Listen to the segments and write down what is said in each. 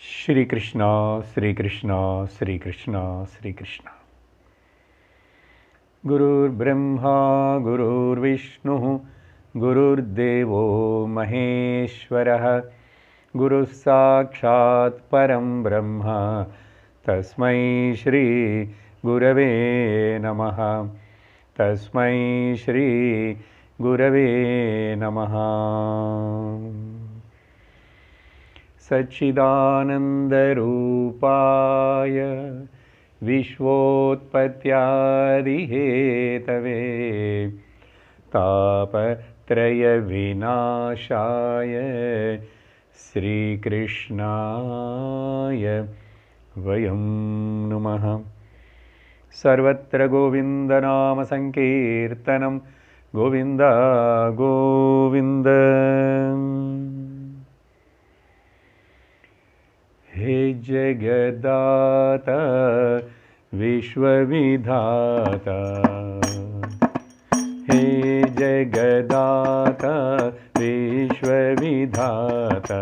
श्री कृष्ण श्री कृष्ण श्री कृष्ण श्री कृष्ण। गुरुर्ब्रह्मा गुरुर्विष्णुः गुरुर्देवो महेश्वरः गुरुः साक्षात् परं ब्रह्म तस्मै श्री गुरवे नमः। तस्मै श्री गुरवे नमः। सच्चिदानन्दरूपाय विश्वोत्पत्त्यादिहेतवे तापत्रयविनाशाय श्रीकृष्णाय वयं नुमः। सर्वत्र गोविन्दनामसङ्कीर्तनं गोविन्द गोविन्द। हे जगदाता विश्वविधाता, हे जगदाता विश्वविधाता,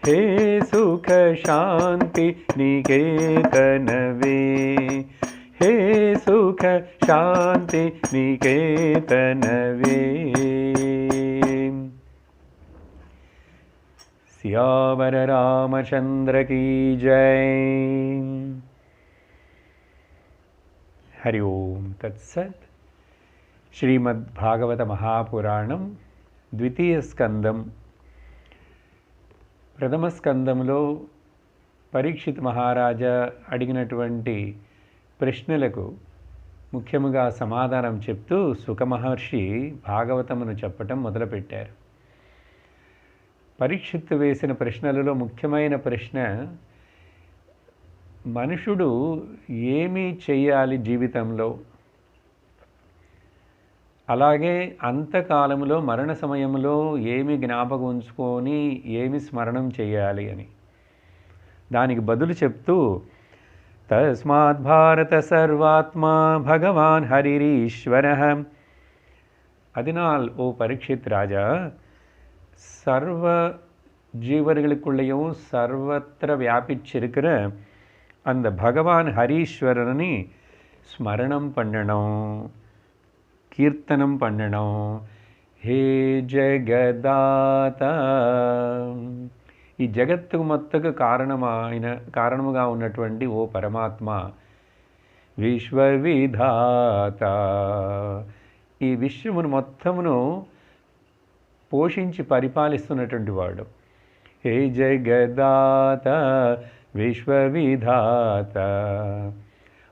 हे सुख शांति निकेतनवे, हे सुख शांति निकेतनवे। सियावर रामचंद्र की जय। हरि ओम तत्सत्। श्रीमद्भागवत महापुराणं द्वितीय स्कंदं ప్రథమ స్కందంలో పరీక్షిత్ మహారాజా అడిగినటువంటి ప్రశ్నలకు ముఖ్యముగా సమాధానం చెప్తూ సుఖ మహర్షి భాగవతమును చెప్పటం మొదలుపెట్టారు. పరీక్షిత్ వేసిన ప్రశ్నలలో ముఖ్యమైన ప్రశ్న, మనుషుడు ఏమి చేయాలి జీవితంలో, అలాగే అంతకాలంలో మరణ సమయంలో ఏమి జ్ఞాపకం ఉంచుకొని ఏమి స్మరణం చేయాలి అని. దానికి బదులు చెప్తూ, తస్మాత్ భారత సర్వాత్మా భగవాన్ హరిరీశ్వరః. அதனால் ஓ பரீட்சித் ராஜா, சர்வ ஜீவர்களுக்குள்ளேயும் சர்வத்திர வியாபிச்சிருக்கிற அந்த பகவான் ஹரீஸ்வரனை ஸ்மரணம் பண்ணணும், கீர்த்தனம் பண்ணணும். హే జగదాతా, ఈ జగత్తుకు మొత్తకు కారణముగా ఉన్నటువంటి ఓ పరమాత్మ, విశ్వవిధాత, ఈ విశ్వమును మొత్తమును పోషించి పరిపాలిస్తున్నటువంటి వాడు. హే జగదాత విశ్వవిధాత,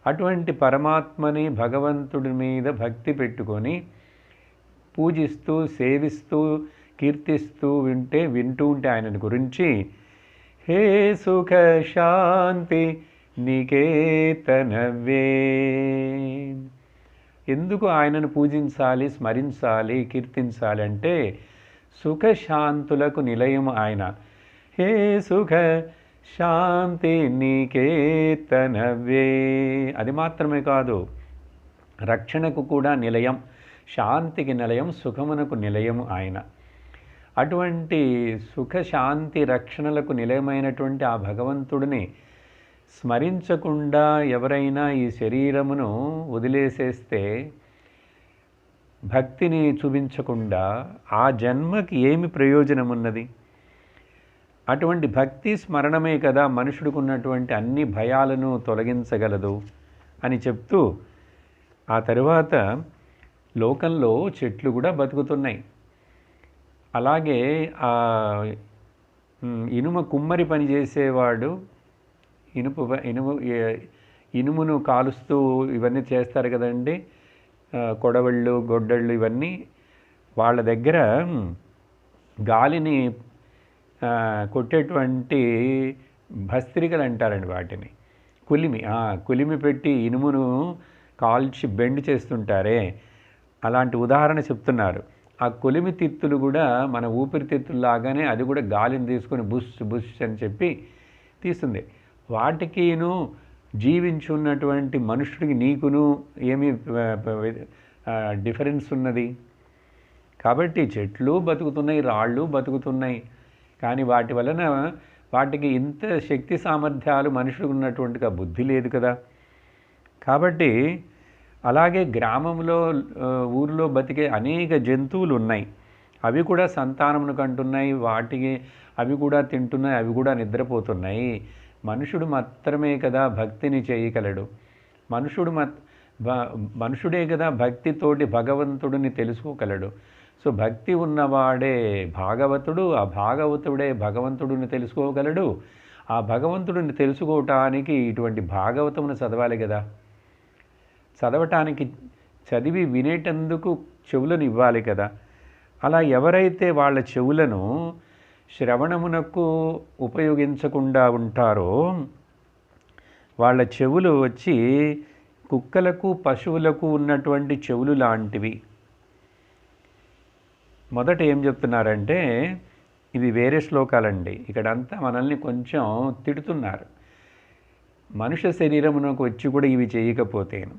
అటువంటి పరమాత్మని భగవంతుడి మీద భక్తి పెట్టుకొని పూజిస్తూ సేవిస్తూ కీర్తిస్తూ వింటూ ఉంటే ఆయన గురించి, హే సుఖ శాంతి నికేతనవే. ఎందుకు ఆయనను పూజించాలి, స్మరించాలి, కీర్తించాలి అంటే సుఖశాంతులకు నిలయం ఆయన. హే సుఖ శాంతి నికేతనవే. అది మాత్రమే కాదు, రక్షణకు కూడా నిలయం, శాంతికి నిలయం, సుఖమునకు నిలయము ఆయన. అటువంటి సుఖశాంతి రక్షణలకు నిలయమైనటువంటి ఆ భగవంతుడిని స్మరించకుండా ఎవరైనా ఈ శరీరమును వదిలేసేస్తే, భక్తిని చూపించకుండా ఆ జన్మకి ఏమి ప్రయోజనం ఉన్నది? అటువంటి భక్తి స్మరణమే కదా మనుషుడికి ఉన్నటువంటి అన్ని భయాలను తొలగించగలదు అని చెప్తూ, ఆ తరువాత లోకంలో చెట్లు కూడా బతుకుతున్నాయి. అలాగే ఆ ఇనుమ కుమ్మరి పని చేసేవాడు ఇనుమును కాలుస్తూ ఇవన్నీ చేస్తారు కదండి, కొడవళ్ళు గొడ్డళ్ళు ఇవన్నీ. వాళ్ళ దగ్గర గాలిని కొట్టేటువంటి భస్త్రికలు అంటారండి వాటిని, కులిమి పెట్టి ఇనుమును కాల్చి బెండ్ చేస్తుంటారే, అలాంటి ఉదాహరణ చెప్తున్నారు. ఆ కొలిమి తిత్తులు కూడా మన ఊపిరితిత్తుల్లాగానే అది కూడా గాలిని తీసుకొని బుష్ బుష్ అని చెప్పి తీస్తుంది. వాటికిను జీవించున్నటువంటి మనుషుడికి నీకును ఏమి డిఫరెన్స్ ఉన్నది? కాబట్టి చెట్లు బతుకుతున్నాయి, రాళ్ళు బతుకుతున్నాయి, కానీ వాటి వలన వాటికి ఇంత శక్తి సామర్థ్యాలు మనుషులకు ఉన్నటువంటిగా బుద్ధి లేదు కదా. కాబట్టి అలాగే గ్రామంలో ఊరిలో బతికే అనేక జంతువులు ఉన్నాయి. అవి కూడా సంతానమును కంటున్నాయి, వాటికి అవి కూడా తింటున్నాయి, అవి కూడా నిద్రపోతున్నాయి. మనుషుడు మాత్రమే కదా భక్తిని చేయగలడు. మనుషుడే కదా భక్తితోటి భగవంతుడిని తెలుసుకోగలడు. సో భక్తి ఉన్నవాడే భాగవతుడు, ఆ భాగవతుడే భగవంతుడిని తెలుసుకోగలడు. ఆ భగవంతుడిని తెలుసుకోవటానికి ఇటువంటి భాగవతమును చదవాలి కదా. చదవటానికి చదివి వినేటందుకు చెవులను ఇవ్వాలి కదా. అలా ఎవరైతే వాళ్ళ చెవులను శ్రవణమునకు ఉపయోగించకుండా ఉంటారో వాళ్ళ చెవులు వచ్చి కుక్కలకు పశువులకు ఉన్నటువంటి చెవులు లాంటివి. మొదట ఏం చెప్తున్నారంటే, ఇది వేరే శ్లోకాలండి, ఇక్కడంతా మనల్ని కొంచెం తిడుతున్నారు. మనుష్య శరీరమునకు వచ్చి కూడా ఇవి చేయకపోతేను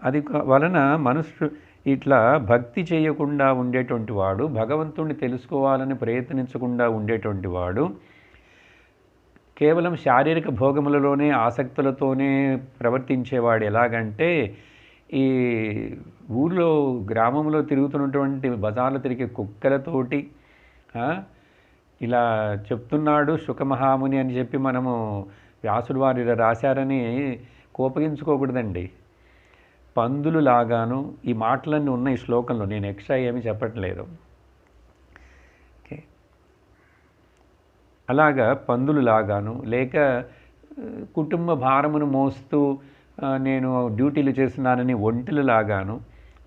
అది వలన మనుషు ఇట్లా భక్తి చేయకుండా ఉండేటువంటి వాడు, భగవంతుణ్ణి తెలుసుకోవాలని ప్రయత్నించకుండా ఉండేటువంటి వాడు, కేవలం శారీరక భోగములలోనే ఆసక్తులతోనే ప్రవర్తించేవాడు. ఎలాగంటే ఈ ఊళ్ళో గ్రామంలో తిరుగుతున్నటువంటి బజార్లో తిరిగే కుక్కలతోటి ఇలా చెప్తున్నాడు శుకమహాముని అని చెప్పి మనము వ్యాసుడు వారు ఇలా రాశారని కోపగించుకోకూడదండి. పందులు లాగాను ఈ మాటలన్నీ ఉన్న ఈ శ్లోకంలో, నేను ఎక్స్ట్రా ఏమీ చెప్పట్లేదు. ఓకే, అలాగా పందులు లాగాను, లేక కుటుంబ భారమును మోస్తూ నేను డ్యూటీలు చేస్తున్నానని ఒంటెలు లాగాను,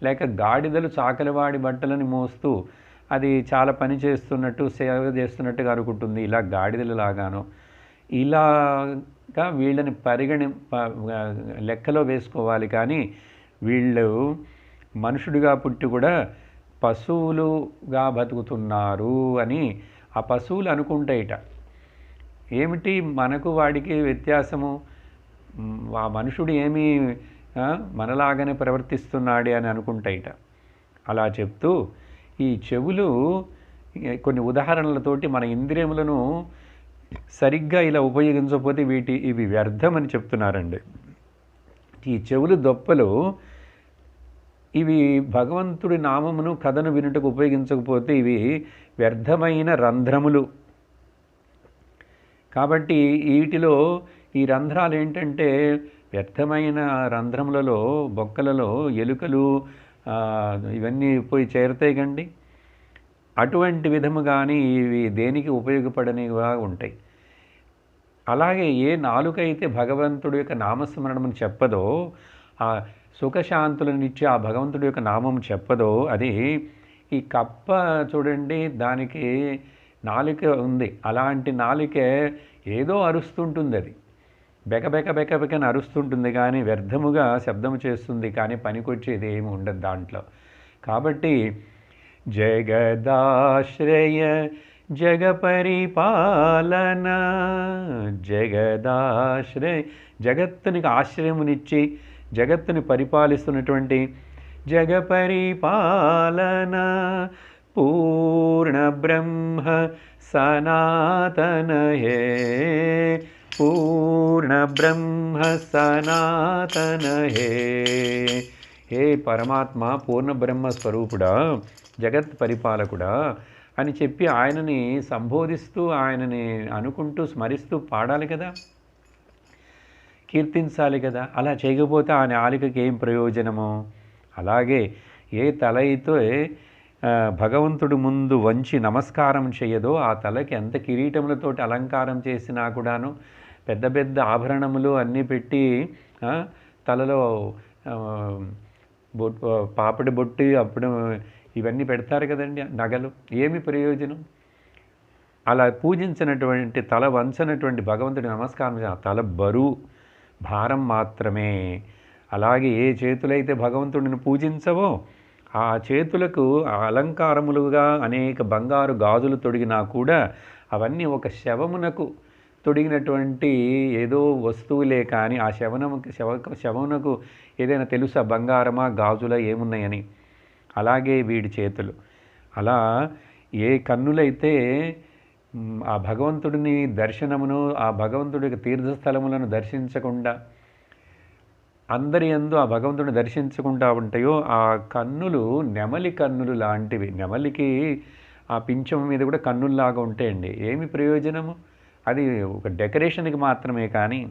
లేక గాడిదలు చాకలివాడి బట్టలని మోస్తూ అది చాలా పని చేస్తున్నట్టు సేవ చేస్తున్నట్టుగా అనుకుంటుంది, ఇలా గాడిదలు లాగాను, ఇలాగా వీళ్ళని లెక్కలో వేసుకోవాలి. కానీ వీళ్ళు మనుషుడిగా పుట్టి కూడా పశువులుగా బతుకుతున్నారు అని ఆ పశువులు అనుకుంటాయిట. ఏమిటి మనకు వాడికి వ్యత్యాసము? ఆ మనుషుడు ఏమీ మనలాగానే ప్రవర్తిస్తున్నాడే అని అనుకుంటాయిట. అలా చెప్తూ ఈ చెవులు కొన్ని ఉదాహరణలతోటి మన ఇంద్రియములను సరిగ్గా ఇలా ఉపయోగించకపోతే ఇవి వ్యర్థమని చెప్తున్నారండి. ఈ చెవులు దొప్పలు ఇవి భగవంతుడి నామమును కథను వినుటకు ఉపయోగించకపోతే ఇవి వ్యర్థమైన రంధ్రములు. కాబట్టి వీటిలో ఈ రంధ్రాలు ఏంటంటే వ్యర్థమైన రంధ్రములలో బొక్కలలో ఎలుకలు ఇవన్నీ పోయి చేరుతాయి కండి. అటువంటి విధముగాని ఇవి దేనికి ఉపయోగపడనివిగా ఉంటాయి. అలాగే ఏ నాలుక అయితే భగవంతుడి యొక్క నామస్మరణమును చెప్పదో, ఆ సుఖశాంతులనిచ్చి ఆ భగవంతుడి యొక్క నామం చెప్పదో, అది ఈ కప్ప చూడండి, దానికి నాలుక ఉంది. అలాంటి నాలుక ఏదో అరుస్తుంటుంది, అది బెకబెకని అరుస్తుంటుంది, కానీ వ్యర్థముగా శబ్దము చేస్తుంది, కానీ పనికొచ్చేది ఏమి ఉండదు దాంట్లో. కాబట్టి జగదాశ్రయ జగపరిపాలన, జగదాశ్రయ జగత్తునికి ఆశ్రయమునిచ్చి జగత్తుని పరిపాలిస్తున్నటువంటి జగపరిపాలన, పూర్ణ బ్రహ్మ సనాతన హే, పూర్ణ బ్రహ్మ సనాతన హే. హే పరమాత్మ, పూర్ణ బ్రహ్మ స్వరూపుడా, జగత్ పరిపాలకుడా అని చెప్పి ఆయనని సంబోధిస్తూ ఆయనని అనుకుంటూ స్మరిస్తూ పాడాలి కదా, కీర్తించాలి కదా. అలా చేయకపోతే ఆ నాలికకి ఏం ప్రయోజనము? అలాగే ఏ తల అయితే భగవంతుడు ముందు వంచి నమస్కారం చేయదో, ఆ తలకి ఎంత కిరీటములతోటి అలంకారం చేసినా కూడాను, పెద్ద పెద్ద ఆభరణములు అన్నీ పెట్టి తలలో పాపిడి బొట్టి అప్పుడు ఇవన్నీ పెడతారు కదండి నగలు, ఏమి ప్రయోజనం? అలా పూజించినటువంటి తల వంచనటువంటి భగవంతుడి నమస్కారం తల బరువు భారం మాత్రమే. అలాగే ఏ చేతులైతే భగవంతుడిని పూజించవో ఆ చేతులకు అలంకారములుగా అనేక బంగారు గాజులు తొడిగినా కూడా అవన్నీ ఒక శవమునకు తొడిగినటువంటి ఏదో వస్తువులే. కానీ ఆ శవమునకు ఏదైనా తెలుసా బంగారమా గాజులా ఏమున్నాయని? అలాగే వీడి చేతులు. అలా ఏ కన్నులైతే ఆ భగవంతుడిని దర్శనమును, ఆ భగవంతుడి యొక్క తీర్థస్థలములను దర్శించకుండా, అందరి యందు ఆ భగవంతుడిని దర్శించకుండా ఉంటాయో ఆ కన్నులు నెమలి కన్నులు లాంటివి. నెమలికి ఆ పింఛం మీద కూడా కన్నుల్లాగా ఉంటాయండి. ఏమి ప్రయోజనము? అది ఒక డెకరేషన్కి మాత్రమే. కానీ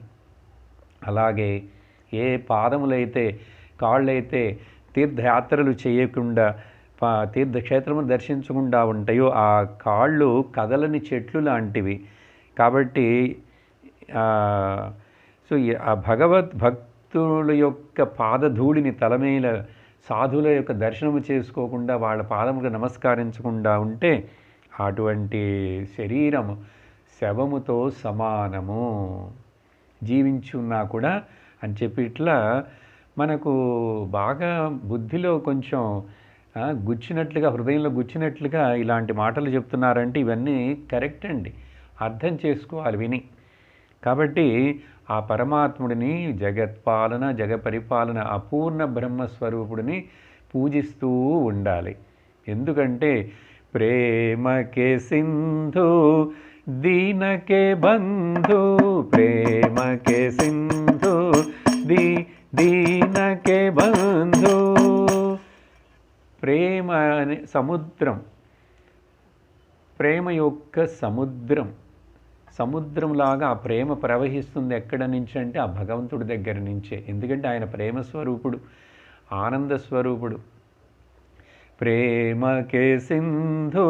అలాగే ఏ పాదములైతే, కాళ్ళైతే తీర్థయాత్రలు చేయకుండా, తీర్థక్షేత్రమును దర్శించకుండా ఉంటాయో ఆ కాళ్ళు కదలని చెట్లు లాంటివి. కాబట్టి సో ఆ భక్తుల యొక్క పాదధూళిని తలమేల సాధువుల యొక్క దర్శనము చేసుకోకుండా, వాళ్ళ పాదములకు నమస్కరించకుండా ఉంటే అటువంటి శరీరము శవముతో సమానము, జీవించి ఉన్నా కూడా అని చెప్పి ఇట్లా మనకు బాగా బుద్ధిలో కొంచెం గుచ్చినట్లుగా, హృదయంలో గుచ్చినట్లుగా ఇలాంటి మాటలు చెప్తున్నారంటే ఇవన్నీ కరెక్ట్ అండి, అర్థం చేసుకోవాలి విని. కాబట్టి ఆ పరమాత్ముడిని, జగత్పాలన జగపరిపాలన అపూర్ణ బ్రహ్మస్వరూపుడిని పూజిస్తూ ఉండాలి. ఎందుకంటే ప్రేమకే సింధు దీనకే బంధు, ప్రేమకే సింధు దీనకే బంధు. ప్రేమ అనే సముద్రం, ప్రేమ యొక్క సముద్రం, సముద్రంలాగా ఆ ప్రేమ ప్రవహిస్తుంది. ఎక్కడ నుంచి అంటే ఆ భగవంతుడి దగ్గర నుంచే. ఎందుకంటే ఆయన ప్రేమ స్వరూపుడు, ఆనంద స్వరూపుడు. ప్రేమకే సింధు,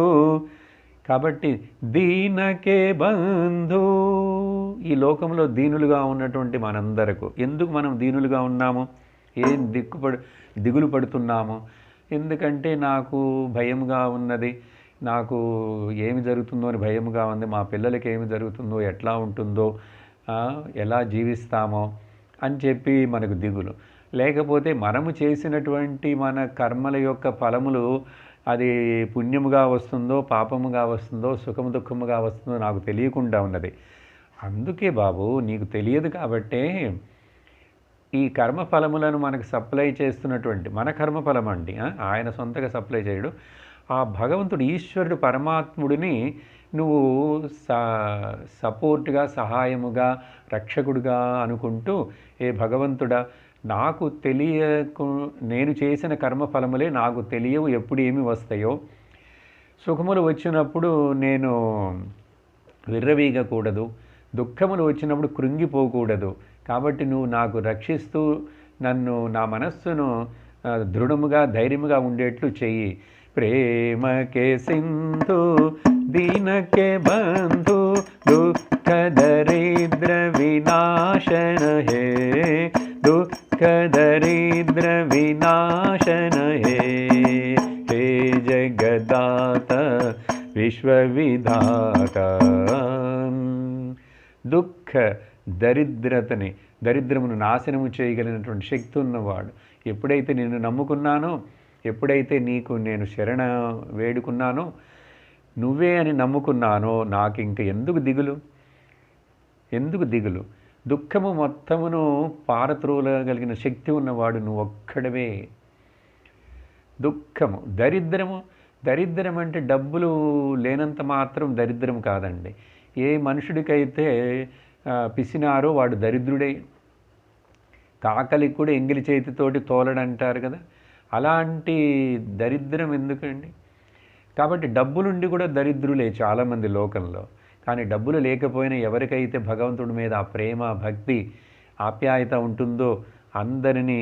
కాబట్టి దీనకే బంధు. ఈ లోకంలో దీనులుగా ఉన్నటువంటి మనందరకు ఎందుకు మనం దీనులుగా ఉన్నాము? ఏం దిగులు పడుతున్నాము? ఎందుకంటే నాకు భయంగా ఉన్నది, నాకు ఏమి జరుగుతుందో అని భయంగా ఉంది, మా పిల్లలకి ఏమి జరుగుతుందో, ఎట్లా ఉంటుందో, ఎలా జీవిస్తామో అని చెప్పి మనకు దిగులు. లేకపోతే మనము చేసినటువంటి మన కర్మల యొక్క ఫలములు అది పుణ్యముగా వస్తుందో, పాపముగా వస్తుందో, సుఖము దుఃఖముగా వస్తుందో నాకు తెలియకుండా ఉన్నది. అందుకే బాబు నీకు తెలియదు కాబట్టే ఈ కర్మఫలములను మనకు సప్లై చేస్తున్నటువంటి మన కర్మఫలం అండి, ఆయన సొంతగా సప్లై చేయడు. ఆ భగవంతుడు, ఈశ్వరుడు, పరమాత్ముడిని నువ్వు సపోర్ట్గా, సహాయముగా, రక్షకుడుగా అనుకుంటూ, ఏ భగవంతుడా నాకు నేను చేసిన కర్మఫలములే నాకు తెలియవు, ఎప్పుడు ఏమి వస్తాయో, సుఖములు వచ్చినప్పుడు నేను విర్రవీగకూడదు, దుఃఖములు వచ్చినప్పుడు కృంగిపోకూడదు. కాబట్టి నువ్వు నాకు రక్షిస్తూ నన్ను, నా మనస్సును దృఢముగా, ధైర్యముగా ఉండేట్లు చెయ్యి. ప్రేమకే సింధు దీనకే బంధు, దుఃఖ దరిద్ర వినాశన హే, దుఃఖ దరిద్ర వినాశన హే, హే జగదాత విశ్వవిధాత. దుఃఖ దరిద్రమును నాశనము చేయగలిగినటువంటి శక్తి ఉన్నవాడు. ఎప్పుడైతే నిన్ను నమ్ముకున్నానో, ఎప్పుడైతే నీకు నేను శరణ వేడుకున్నానో, నువ్వే అని నమ్ముకున్నానో, నాకు ఇంక ఎందుకు దిగులు? ఎందుకు దిగులు? దుఃఖము మొత్తమును పారత్రోలగలిగిన శక్తి ఉన్నవాడు నువ్వు ఒక్కడవే. దుఃఖము, దరిద్రం అంటే డబ్బులు లేనంత మాత్రం దరిద్రం కాదండి. ఏ మనుషుడికైతే పిసినారో వాడు దరిద్రుడే. కాకలికి కూడా ఎంగిలి చేతితోటి తోలడంటారు కదా, అలాంటి దరిద్రం ఎందుకండి? కాబట్టి డబ్బులుండి కూడా దరిద్రులే చాలామంది లోకంలో. కానీ డబ్బులు లేకపోయినా ఎవరికైతే భగవంతుడి మీద ఆ ప్రేమ, భక్తి, ఆప్యాయత ఉంటుందో, అందరినీ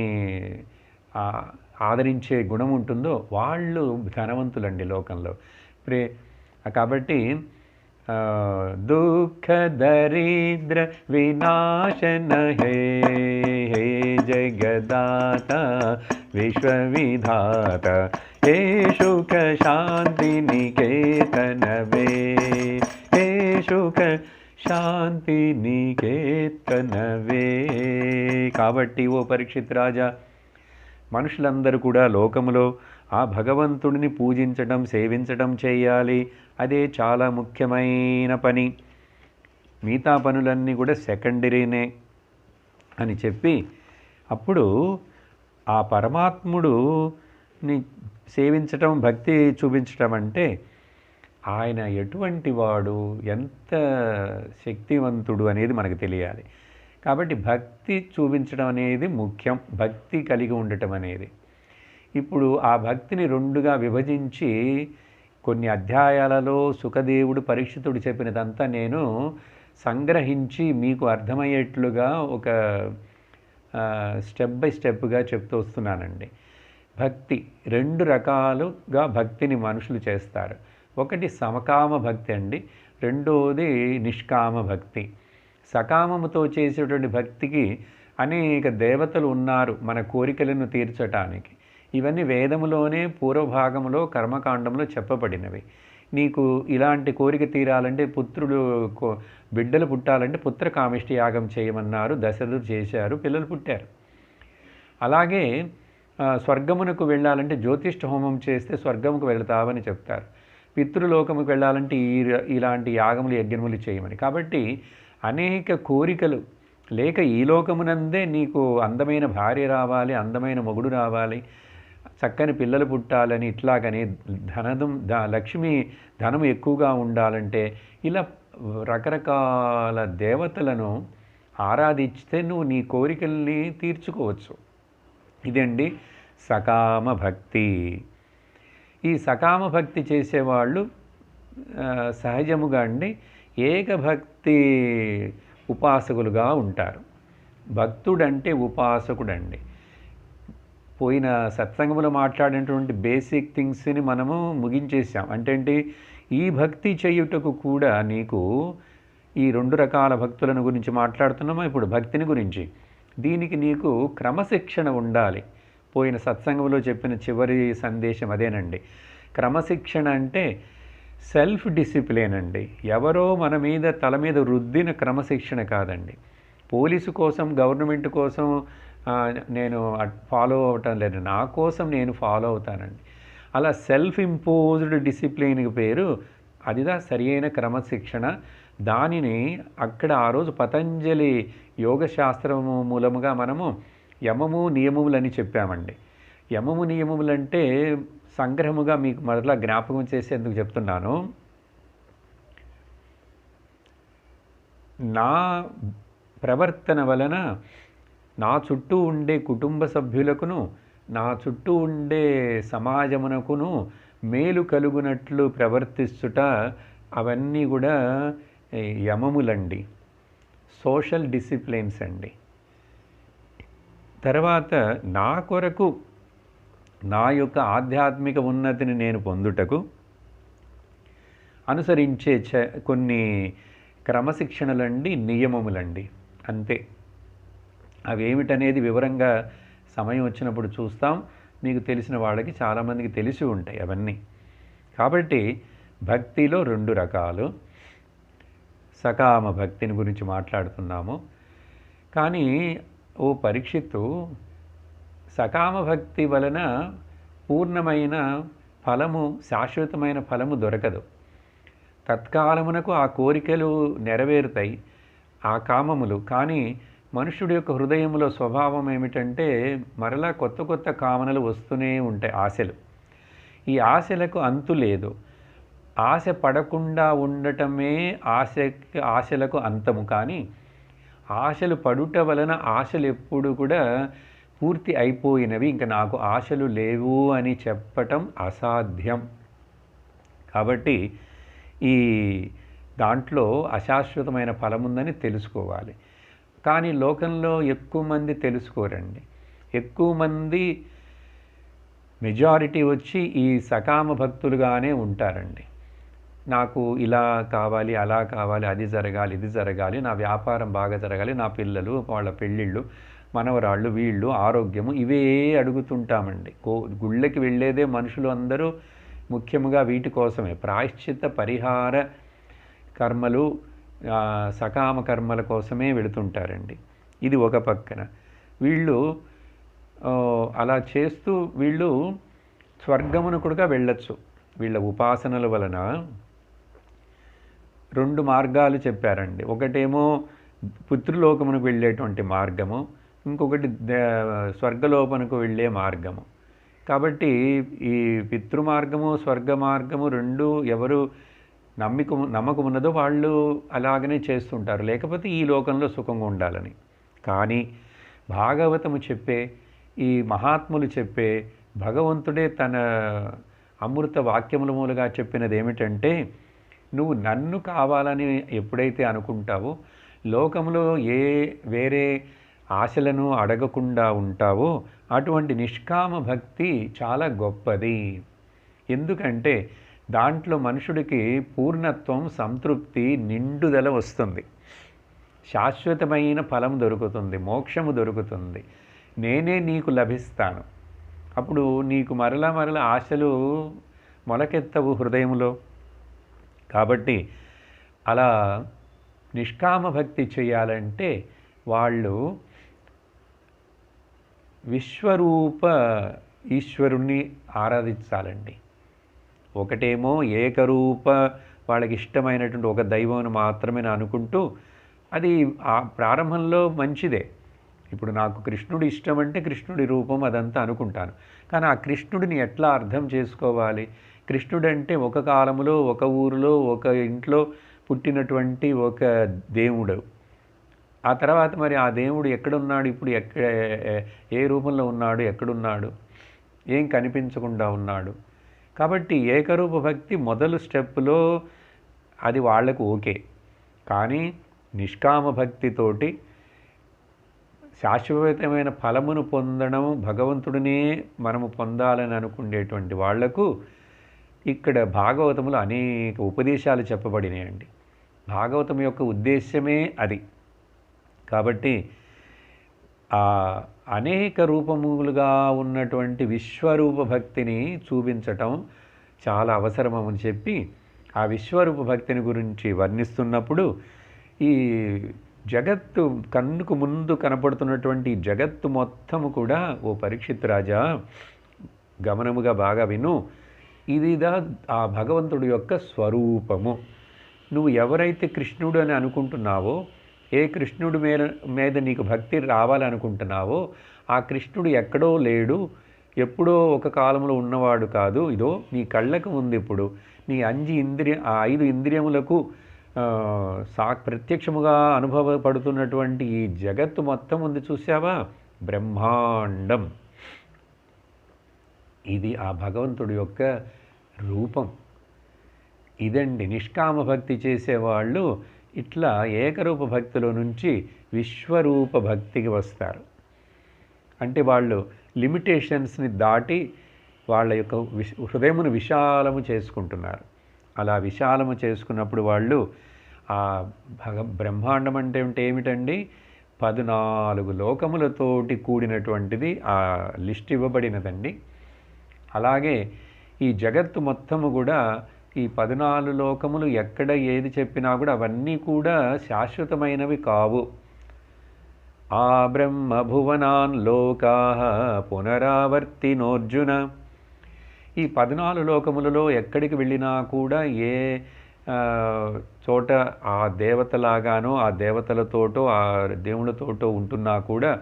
ఆదరించే గుణం ఉంటుందో వాళ్ళు ధనవంతులండి లోకంలో. కాబట్టి దుఃఖ దరిద్ర వినాశన హే, హే జగదాత విశ్వవిధాత, హే సుఖ శాంతి నికేతనవే, హే సుఖ శాంతి నికేతనవే. కాబట్టి ఓ పరీక్షిత్ రాజా, మనుషులందరూ కూడా లోకములో ఆ భగవంతుడిని పూజించడం, సేవించడం చేయాలి. అదే చాలా ముఖ్యమైన పని. మిగతా పనులన్నీ కూడా సెకండరీనే అని చెప్పి, అప్పుడు ఆ పరమాత్ముడుని సేవించటం, భక్తి చూపించటం అంటే ఆయన ఎటువంటి వాడు, ఎంత శక్తివంతుడు అనేది మనకు తెలియాలి. కాబట్టి భక్తి చూపించడం అనేది ముఖ్యం, భక్తి కలిగి ఉండటం అనేది. ఇప్పుడు ఆ భక్తిని రెండుగా విభజించి కొన్ని అధ్యాయాలలో సుఖదేవుడు పరీక్షితుడు చెప్పినదంతా నేను సంగ్రహించి మీకు అర్థమయ్యేట్లుగా ఒక స్టెప్ బై స్టెప్గా చెప్తూ వస్తున్నానండి. భక్తి 2 రకాలుగా భక్తిని మనుషులు చేస్తారు. ఒకటి సమకామ భక్తి అండి, రెండోది నిష్కామ భక్తి. సకామముతో చేసేటువంటి భక్తికి అనేక దేవతలు ఉన్నారు మన కోరికలను తీర్చటానికి. ఇవన్నీ వేదములోనే పూర్వభాగంలో కర్మకాండంలో చెప్పబడినవి. నీకు ఇలాంటి కోరిక తీరాలంటే బిడ్డలు పుట్టాలంటే పుత్రకామిష్టి యాగం చేయమన్నారు, దశరథుడు చేశారు, పిల్లలు పుట్టారు. అలాగే స్వర్గమునకు వెళ్ళాలంటే జ్యోతిష్ఠ హోమం చేస్తే స్వర్గముకు వెళతావని చెప్తారు. పితృలోకముకు వెళ్ళాలంటే ఇలాంటి యాగములు యజ్ఞములు చేయమని. కాబట్టి అనేక కోరికలు లేక ఈ లోకమునందే నీకు అందమైన భార్య రావాలి, అందమైన మొగుడు రావాలి, చక్కని పిల్లలు పుట్టాలని, ఇట్లాగని లక్ష్మి ధనం ఎక్కువగా ఉండాలంటే ఇలా రకరకాల దేవతలను ఆరాధిస్తే నువ్వు నీ కోరికల్ని తీర్చుకోవచ్చు. ఇదండి సకామ భక్తి. ఈ సకామ భక్తి చేసేవాళ్ళు సహజముగా అండి ఏకభక్తి ఉపాసకులుగా ఉంటారు. భక్తుడంటే ఉపాసకుడండి. పోయిన సత్సంగంలో మాట్లాడినటువంటి బేసిక్ థింగ్స్ని మనము ముగించేసాం. అంటే ఈ భక్తి చేయుటకు కూడా నీకు ఈ 2 రకాల భక్తులను గురించి మాట్లాడుతున్నామా ఇప్పుడు భక్తిని గురించి. దీనికి నీకు క్రమశిక్షణ ఉండాలి. పోయిన సత్సంగంలో చెప్పిన చివరి సందేశం అదేనండి. క్రమశిక్షణ అంటే సెల్ఫ్ డిసిప్లిన్ అండి. ఎవరో మన మీద తల మీద రుద్దిన క్రమశిక్షణ కాదండి. పోలీసు కోసం, గవర్నమెంట్ కోసం నేను ఫాలో అవటం లేదు, నా కోసం నేను ఫాలో అవుతానండి. అలా సెల్ఫ్ ఇంపోజ్డ్ డిసిప్లిన్కి పేరు అదిదా సరియైన క్రమశిక్షణ. దానిని అక్కడ ఆ రోజు పతంజలి యోగశాస్త్రము మూలముగా మనము యమము నియమములని చెప్పామండి. యమము నియమములంటే సంగ్రహముగా మీకు మరలా జ్ఞాపకం చేసేందుకు చెప్తున్నాను. నా ప్రవర్తన వలన నా చుట్టూ ఉండే కుటుంబ సభ్యులకును, నా చుట్టూ ఉండే సమాజమునకును మేలు కలుగునట్లు ప్రవర్తిస్తుట అవన్నీ కూడా యమములండి, సోషల్ డిసిప్లిన్స్ అండి. తర్వాత నా కొరకు నా యొక్క ఆధ్యాత్మిక ఉన్నతిని నేను పొందుటకు అనుసరించే కొన్ని క్రమశిక్షణలండి, నియమములండి, అంతే. అవేమిటనేది వివరంగా సమయం వచ్చినప్పుడు చూస్తాం. మీకు తెలిసిన వాళ్ళకి చాలామందికి తెలిసి ఉంటాయి అవన్నీ. కాబట్టి భక్తిలో 2 రకాలు. సకామ భక్తిని గురించి మాట్లాడుతున్నాము. కానీ ఓ పరీక్షిత్తు, సకామ భక్తి వలన పూర్ణమైన ఫలము, శాశ్వతమైన ఫలము దొరకదు. తత్కాలమునకు ఆ కోరికలు నెరవేరుతాయి, ఆ కామములు. కానీ మనుష్యుడి యొక్క హృదయంలో స్వభావం ఏమిటంటే మరలా కొత్త కొత్త కామనలు వస్తూనే ఉంటాయి, ఆశలు. ఈ ఆశలకు అంతు లేదు. ఆశ పడకుండా ఉండటమే ఆశలకు అంతము. కానీ ఆశలు పడుట వలన ఆశలు ఎప్పుడు కూడా పూర్తి అయిపోయినవి, ఇంకా నాకు ఆశలు లేవు అని చెప్పటం అసాధ్యం. కాబట్టి ఈ దాంట్లో అశాశ్వతమైన ఫలముందని తెలుసుకోవాలి. కానీ లోకంలో ఎక్కువ మంది తెలుసుకోరండి. ఎక్కువ మంది మెజారిటీ వచ్చి ఈ సకామ భక్తులుగానే ఉంటారండి. నాకు ఇలా కావాలి, అలా కావాలి, అది జరగాలి, ఇది జరగాలి, నా వ్యాపారం బాగా జరగాలి, నా పిల్లలు, వాళ్ళ పెళ్ళిళ్ళు, మనవరాళ్ళు, వీళ్ళు, ఆరోగ్యము, ఇవే అడుగుతుంటామండి. గుళ్ళకి వెళ్ళేదే మనుషులు అందరూ ముఖ్యంగా వీటి కోసమే. ప్రాయశ్చిత్త పరిహార కర్మలు, సకామ కర్మల కోసమే వెళుతుంటారండి. ఇది ఒక పక్కన. వీళ్ళు అలా చేస్తూ వీళ్ళు స్వర్గమును కూడా వెళ్ళొచ్చు. వీళ్ళ ఉపాసనల వలన 2 మార్గాలు చెప్పారండి. ఒకటేమో పితృలోకమునకు వెళ్ళేటువంటి మార్గము, ఇంకొకటి స్వర్గలోకమునకు వెళ్ళే మార్గము. కాబట్టి ఈ పితృమార్గము, స్వర్గ మార్గము 2 ఎవరు నమ్మకం ఉన్నదో వాళ్ళు అలాగనే చేస్తుంటారు, లేకపోతే ఈ లోకంలో సుఖంగా ఉండాలని. కానీ భాగవతము చెప్పే, ఈ మహాత్ములు చెప్పే, భగవంతుడే తన అమృత వాక్యముల మూలంగా చెప్పినది ఏమిటంటే, నువ్వు నన్ను కావాలని ఎప్పుడైతే అనుకుంటావో, లోకంలో వేరే ఆశలను అడగకుండా ఉంటావో, అటువంటి నిష్కామ భక్తి చాలా గొప్పది. ఎందుకంటే దాంట్లో మనుషుడికి పూర్ణత్వం, సంతృప్తి, నిండుదల వస్తుంది, శాశ్వతమైన ఫలం దొరుకుతుంది, మోక్షము దొరుకుతుంది, నేనే నీకు లభిస్తాను. అప్పుడు నీకు మరలా ఆశలు మొలకెత్తవు హృదయంలో. కాబట్టి అలా నిష్కామ భక్తి చేయాలంటే వాళ్ళు విశ్వరూప ఈశ్వరుణ్ణి ఆరాధించాలండి. ఒకటేమో ఏకరూప వాళ్ళకి ఇష్టమైనటువంటి ఒక దైవం మాత్రమే అనుకుంటూ, అది ఆ ప్రారంభంలో మంచిదే. ఇప్పుడు నాకు కృష్ణుడు ఇష్టం అంటే కృష్ణుడి రూపం అదంతా అనుకుంటాను. కానీ ఆ కృష్ణుడిని ఎట్లా అర్థం చేసుకోవాలి? కృష్ణుడంటే ఒక కాలంలో, ఒక ఊరిలో, ఒక ఇంట్లో పుట్టినటువంటి ఒక దేవుడు. ఆ తర్వాత మరి ఆ దేవుడు ఎక్కడున్నాడు, ఇప్పుడు ఏ రూపంలో ఉన్నాడు, ఎక్కడున్నాడు, ఏం కనిపించకుండా ఉన్నాడు. కాబట్టి ఏకరూప భక్తి మొదలు స్టెప్పులో అది వాళ్లకు ఓకే. కానీ నిష్కామ భక్తితోటి శాశ్వతమైన ఫలమును పొందడం, భగవంతుడినే మనము పొందాలని అనుకునేటువంటి వాళ్లకు ఇక్కడ భాగవతములో అనేక ఉపదేశాలు చెప్పబడినాయండి. భాగవతం యొక్క ఉద్దేశ్యమే అది. కాబట్టి ఆ అనేక రూపములుగా ఉన్నటువంటి విశ్వరూప భక్తిని చూపించటం చాలా అవసరమని చెప్పి, ఆ విశ్వరూప భక్తిని గురించి వర్ణిస్తున్నప్పుడు, ఈ జగత్తు కన్నుకు ముందు కనపడుతున్నటువంటి జగత్తు మొత్తము కూడా, ఓ పరీక్షిత్ రాజా గమనముగా బాగా విను, ఇదిదా ఆ భగవంతుడి యొక్క స్వరూపము. నువ్వు ఎవరైతే కృష్ణుడు అని అనుకుంటున్నావో, ఏ కృష్ణుడి మీద నీకు భక్తి రావాలనుకుంటున్నావో, ఆ కృష్ణుడు ఎక్కడో లేడు, ఎప్పుడో ఒక కాలంలో ఉన్నవాడు కాదు. ఇదో నీ కళ్ళకు ఉంది. ఇప్పుడు నీ 5 ఇంద్రియములకు ప్రత్యక్షముగా అనుభవపడుతున్నటువంటి ఈ జగత్తు మొత్తం ఉంది, చూసావా? బ్రహ్మాండం. ఇది ఆ భగవంతుడి యొక్క రూపం. ఇదండి నిష్కామ భక్తి చేసేవాళ్ళు ఇట్లా ఏకరూప భక్తిలో నుంచి విశ్వరూప భక్తికి వస్తారు. అంటే వాళ్ళు లిమిటేషన్స్ని దాటి వాళ్ళ యొక్క హృదయమును విశాలము చేసుకుంటున్నారు. అలా విశాలము చేసుకున్నప్పుడు వాళ్ళు ఆ బ్రహ్మాండం అంటే ఏమిటండి? 14 లోకములతోటి కూడినటువంటిది ఆ లిస్ట్ ఇవ్వబడినదండి. అలాగే ఈ జగత్తు మొత్తము కూడా, ఈ 14 లోకములు ఎక్కడ ఏది చెప్పినా కూడా అవన్నీ కూడా శాశ్వతమైనవి కావు. ఆ బ్రహ్మ భువనాన్ లోకా పునరావర్తినోర్జున. ఈ 14 లోకములలో ఎక్కడికి వెళ్ళినా కూడా ఏ చోట ఆ దేవతలాగానో, ఆ దేవతలతోటో, ఆ దేవుళ్ళతోటో ఉంటున్నా కూడా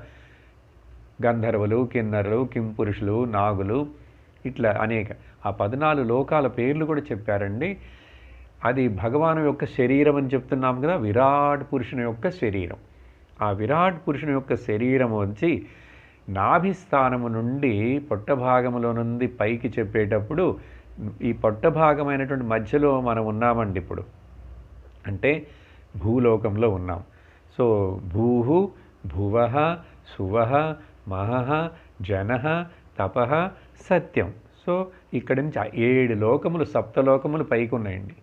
గంధర్వులు, కిన్నరులు, కింపురుషులు, నాగులు, ఇట్లా అనేక ఆ 14 లోకాల పేర్లు కూడా చెప్పారండి. అది భగవాను యొక్క శరీరం అని చెప్తున్నాం కదా, విరాట్ పురుషుని యొక్క శరీరం. ఆ విరాట్ పురుషుని యొక్క శరీరం వచ్చి నాభిస్థానము నుండి పొట్టభాగములో నుండి పైకి చెప్పేటప్పుడు, ఈ పొట్టభాగమైనటువంటి మధ్యలో మనం ఉన్నామండి. ఇప్పుడు అంటే భూలోకంలో ఉన్నాం. సో భూహు, భువః, సువః, మహః, జనః, తపః, సత్యం. సో ఇక్కడి నుంచి 7 లోకములు, సప్తలోకములు పైకి ఉన్నాయండి.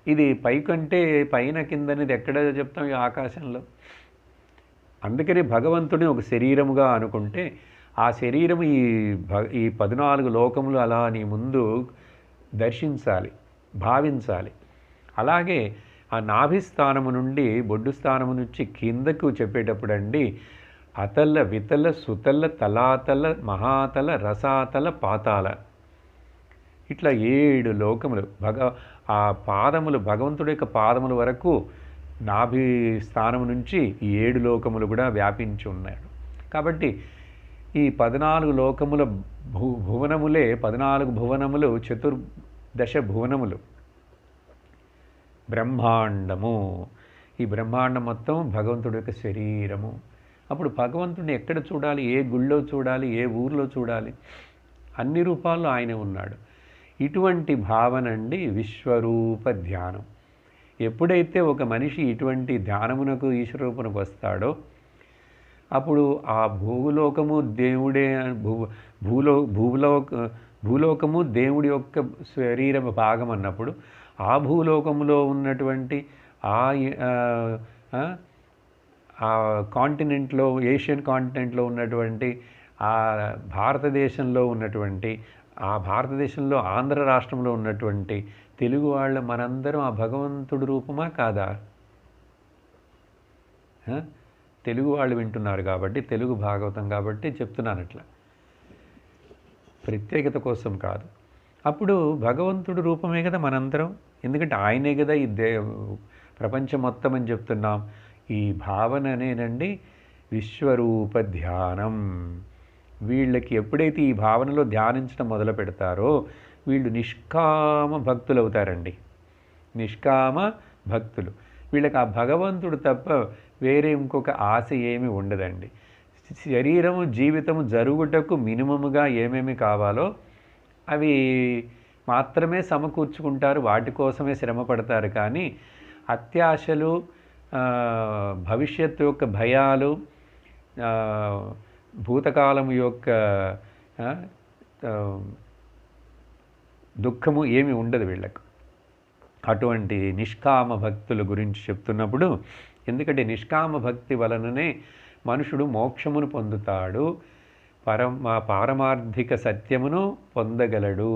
ఇది పైకంటే పైన కిందనేది ఎక్కడ చెప్తాం? ఈ ఆకాశంలో. అందుకని భగవంతుని ఒక శరీరముగా అనుకుంటే, ఆ శరీరము ఈ 14 లోకములు అలా నీ ముందు దర్శించాలి, భావించాలి. అలాగే ఆ నాభిస్థానము నుండి, బొడ్డు స్థానము నుంచి కిందకు చెప్పేటప్పుడు అండి, అతల, వితల, సుతల, తలాతల, మహాతల, రసాతల, పాతాల, ఇట్లా 7 లోకములు ఆ పాదములు, భగవంతుడి యొక్క పాదముల వరకు నాభి స్థానం నుంచి ఈ 7 లోకములు కూడా వ్యాపించి ఉన్నాడు. కాబట్టి ఈ 14 లోకముల భువనములే 14 భువనములు, 14 భువనములు. బ్రహ్మాండము. ఈ బ్రహ్మాండం మొత్తం భగవంతుడి యొక్క శరీరము. అప్పుడు భగవంతుడిని ఎక్కడ చూడాలి, ఏ గుళ్ళో చూడాలి, ఏ ఊర్లో చూడాలి? అన్ని రూపాల్లో ఆయనే ఉన్నాడు. ఇటువంటి భావన అండి విశ్వరూప ధ్యానం. ఎప్పుడైతే ఒక మనిషి ఇటువంటి ధ్యానమునకు ఈశ్వరూపునకు వస్తాడో అప్పుడు ఆ భూలోకము దేవుడే, భూలోకము దేవుడి యొక్క శరీర భాగం అన్నప్పుడు ఆ భూలోకంలో ఉన్నటువంటి ఆ కాంటినెంట్లో, ఏషియన్ కాంటినెంట్లో ఉన్నటువంటి ఆ భారతదేశంలో ఉన్నటువంటి, ఆ భారతదేశంలో ఆంధ్ర రాష్ట్రంలో ఉన్నటువంటి తెలుగు వాళ్ళ మనందరం ఆ భగవంతుడి రూపమా కాదా? తెలుగు వాళ్ళు వింటున్నారు కాబట్టి, తెలుగు భాగవతం కాబట్టి చెప్తున్నాను అట్లా, ప్రత్యేకత కోసం కాదు. అప్పుడు భగవంతుడి రూపమే కదా మనందరం, ఎందుకంటే ఆయనే కదా ఈ ప్రపంచం మొత్తం అని చెప్తున్నాం. ఈ భావన అనేనండి విశ్వరూప ధ్యానం. వీళ్ళకి ఎప్పుడైతే ఈ భావనలో ధ్యానించడం మొదలు పెడతారో వీళ్ళు నిష్కామ భక్తులు అవుతారండి. నిష్కామ భక్తులు. వీళ్ళకి ఆ భగవంతుడు తప్ప వేరే ఇంకొక ఆశ ఏమీ ఉండదండి. శరీరము జీవితము జరుగుటకు మినిమముగా ఏమేమి కావాలో అవి మాత్రమే సమకూర్చుకుంటారు, వాటి కోసమే శ్రమ పడతారు. కానీ అత్యాశలు, భవిష్యత్తు యొక్క భయాలు, భూతకాలం యొక్క దుఃఖము ఏమి ఉండదు వీళ్ళకు. అటువంటి నిష్కామ భక్తుల గురించి చెప్తున్నప్పుడు, ఎందుకంటే నిష్కామ భక్తి వలననే మనుషుడు మోక్షమును పొందుతాడు, పారమార్థిక సత్యమును పొందగలడు.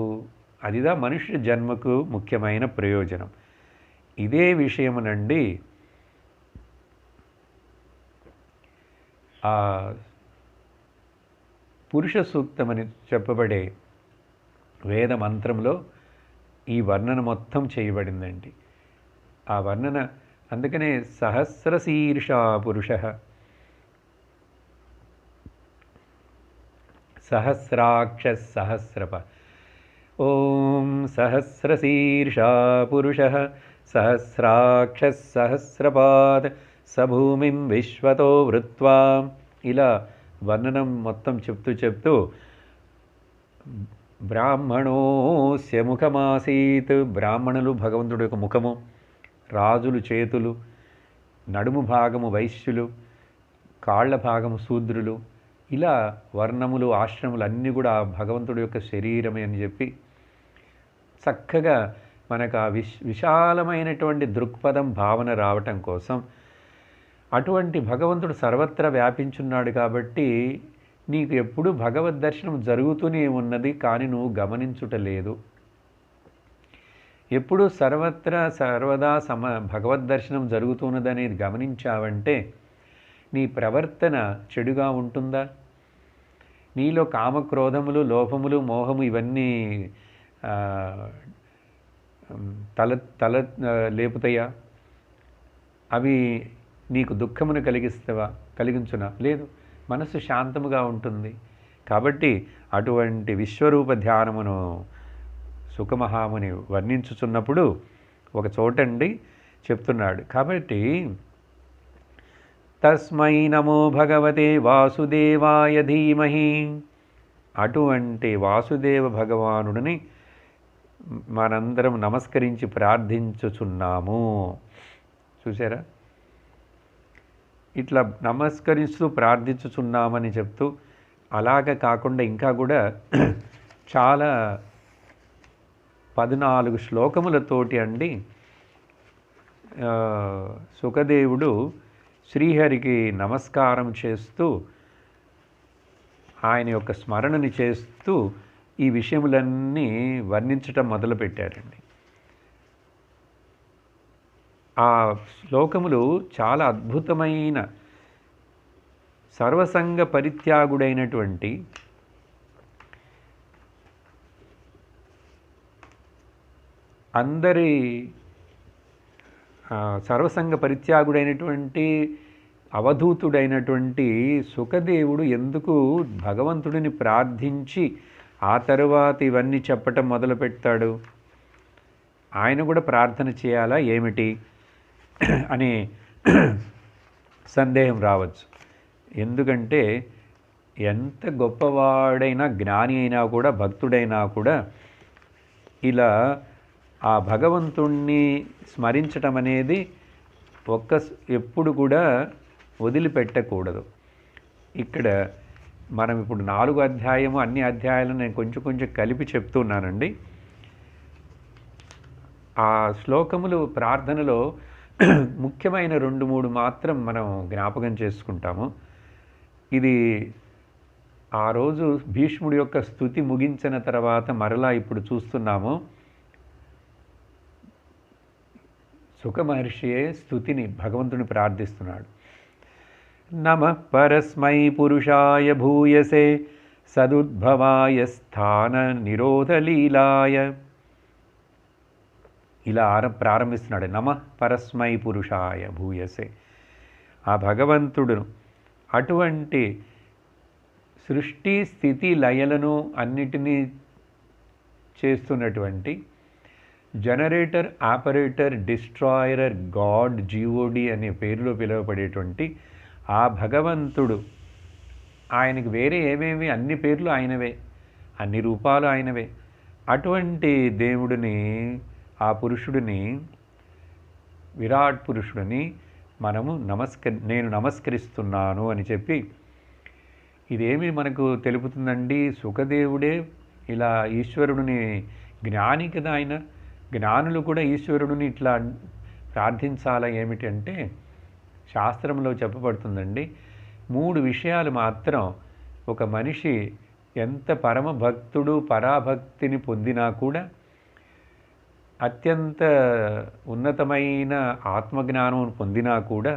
అదిదా మనుష్య జన్మకు ముఖ్యమైన ప్రయోజనం. ఇదే విషయమునండి ఆ పురుష సూక్తమని చెప్పబడే వేద మంత్రంలో ఈ వర్ణన మొత్తం చేయబడిందండి. ఆ వర్ణన అందుకనే సహస్రశీర్షా పురుష, సహస్రాక్ష సహస్రప. ఓం సహస్రశీర్షా పురుష సహస్రాక్ష సహస్రపాద్ సభూమిం విశ్వతో వృత్వా. ఇలా వర్ణనం మొత్తం చెప్తూ బ్రాహ్మణోస్య ముఖమాసీత్. బ్రాహ్మణులు భగవంతుడి యొక్క ముఖము, రాజులు చేతులు, నడుము భాగము వైశ్యులు, కాళ్ల భాగము శూద్రులు. ఇలా వర్ణములు, ఆశ్రములు అన్నీ కూడా భగవంతుడి యొక్క శరీరమే అని చెప్పి చక్కగా మనకు ఆ విశాలమైనటువంటి దృక్పథం, భావన రావటం కోసం అటువంటి భగవంతుడు సర్వత్రా వ్యాపించున్నాడు కాబట్టి నీకు ఎప్పుడు భగవద్ దర్శనం జరుగుతూనే ఉన్నది, కానీ నువ్వు గమనించుటలేదు. ఎప్పుడు సర్వదా భగవద్ దర్శనం జరుగుతున్నదనేది గమనించావంటే నీ ప్రవర్తన చెడుగా ఉంటుందా? నీలో కామక్రోధములు, లోభములు, మోహము ఇవన్నీ తల లేపుతాయా? అవి నీకు దుఃఖమును కలిగించునా? లేదు, మనసు శాంతముగా ఉంటుంది. కాబట్టి అటువంటి విశ్వరూప ధ్యానమును సుఖమహాముని వర్ణించుచున్నప్పుడు ఒక చోటండి చెప్తున్నాడు. కాబట్టి తస్మై నమో భగవతే వాసుదేవాయ ధీమహి. అటువంటి వాసుదేవ భగవానుడిని మనందరం నమస్కరించి ప్రార్థించుచున్నాము. చూసారా, ఇట్లా నమస్కరిస్తూ ప్రార్థించుచున్నామని చెప్తూ, అలాగ కాకుండా ఇంకా కూడా చాలా 14 శ్లోకములతోటి అండి సుఖదేవుడు శ్రీహరికి నమస్కారం చేస్తూ, ఆయన యొక్క స్మరణని చేస్తూ ఈ విషయములన్నీ వర్ణించటం మొదలుపెట్టారండి. ఆ శ్లోకములు చాలా అద్భుతమైన, సర్వసంగ పరిత్యాగుడైనటువంటి అందరి సర్వసంగ పరిత్యాగుడైనటువంటి అవధూతుడైనటువంటి సుఖదేవుడు ఎందుకు భగవంతుడిని ప్రార్థించి ఆ తరువాత ఇవన్నీ చెప్పటం మొదలుపెట్టాడు? ఆయన కూడా ప్రార్థన చేయాలా ఏమిటి అనే సందేహం రావచ్చు. ఎందుకంటే ఎంత గొప్పవాడైనా, జ్ఞాని అయినా కూడా, భక్తుడైనా కూడా ఇలా ఆ భగవంతుణ్ణి స్మరించటం అనేది ఎప్పుడు కూడా వదిలిపెట్టకూడదు. ఇక్కడ మనం ఇప్పుడు 4 అధ్యాయము, అన్ని అధ్యాయాలను నేను కొంచెం కొంచెం కలిపి చెప్తున్నానండి. ఆ శ్లోకములు ప్రార్థనలో ముఖ్యమైన 2-3 మాత్రం మనం జ్ఞాపకం చేసుకుంటాము. ఇది ఆ రోజు భీష్ముడి యొక్క స్తుతి ముగించిన తర్వాత మరలా ఇప్పుడు చూస్తున్నాము. సుఖ మహర్షియే స్తుతిని, భగవంతుని ప్రార్థిస్తున్నాడు. నమః పరస్మై పురుషాయ భూయసే సదుద్భవాయ స్థాన నిరోధలీలాయ. ఇలా ప్రారంభిస్తున్నాడు. నమః పరస్మై పురుషాయ భూయసే. ఆ భగవంతుడును అటువంటి సృష్టి స్థితి లయలను అన్నిటినీ చేస్తున్నటువంటి generator, operator, destroyer, God, GOD అనే పేరులో పిలువబడేటువంటి ఆ భగవంతుడు, ఆయనకి వేరే ఏమేమి, అన్ని పేర్లు ఆయనవే, అన్ని రూపాలు ఆయనవే. అటువంటి దేవుడిని, ఆ పురుషుడిని, విరాట్ పురుషుడిని నేను నమస్కరిస్తున్నాను అని చెప్పి, ఇదేమి మనకు తెలుపుతుందండి? సుఖదేవుడే ఇలా ఈశ్వరుడిని, జ్ఞాని కదా ఆయన, జ్ఞానులు కూడా ఈశ్వరుడిని ఇట్లా ప్రార్థించాలా ఏమిటి అంటే, శాస్త్రంలో చెప్పబడుతుందండి. 3 విషయాలు మాత్రం ఒక మనిషి ఎంత పరమ భక్తుడు, పరాభక్తిని పొందినా కూడా, అత్యంత ఉన్నతమైన ఆత్మజ్ఞానం పొందినా కూడా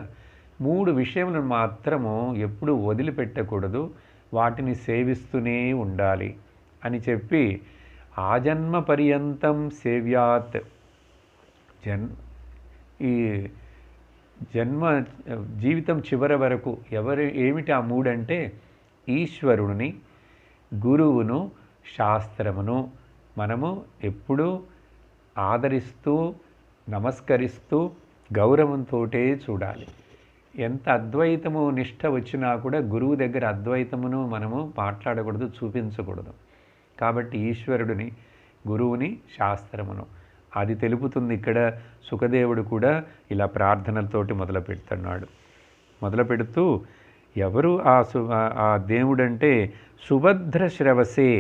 3 విషయములను మాత్రము ఎప్పుడూ వదిలిపెట్టకూడదు, వాటిని సేవిస్తూనే ఉండాలి అని చెప్పి, ఆజన్మ పర్యంతం సేవ్యాత్, ఈ జీవితం చివరి వరకు ఏమిటి ఆ 3 అంటే, ఈశ్వరుని, గురువును, శాస్త్రమును మనము ఎప్పుడూ ఆదరిస్తూ, నమస్కరిస్తూ, గౌరవంతో చూడాలి. ఎంత అద్వైతము నిష్ఠ వచ్చినా కూడా గురువు దగ్గర అద్వైతమును మనము మాట్లాడకూడదు, చూపించకూడదు. కాబట్టి ఈశ్వరుడిని, గురువుని, శాస్త్రమును అది తెలుపుతుంది. ఇక్కడ సుఖదేవుడు కూడా ఇలా ప్రార్థనలతోటి మొదలు పెడుతూ ఎవరు ఆ దేవుడంటే, సుభద్ర శ్రవసే,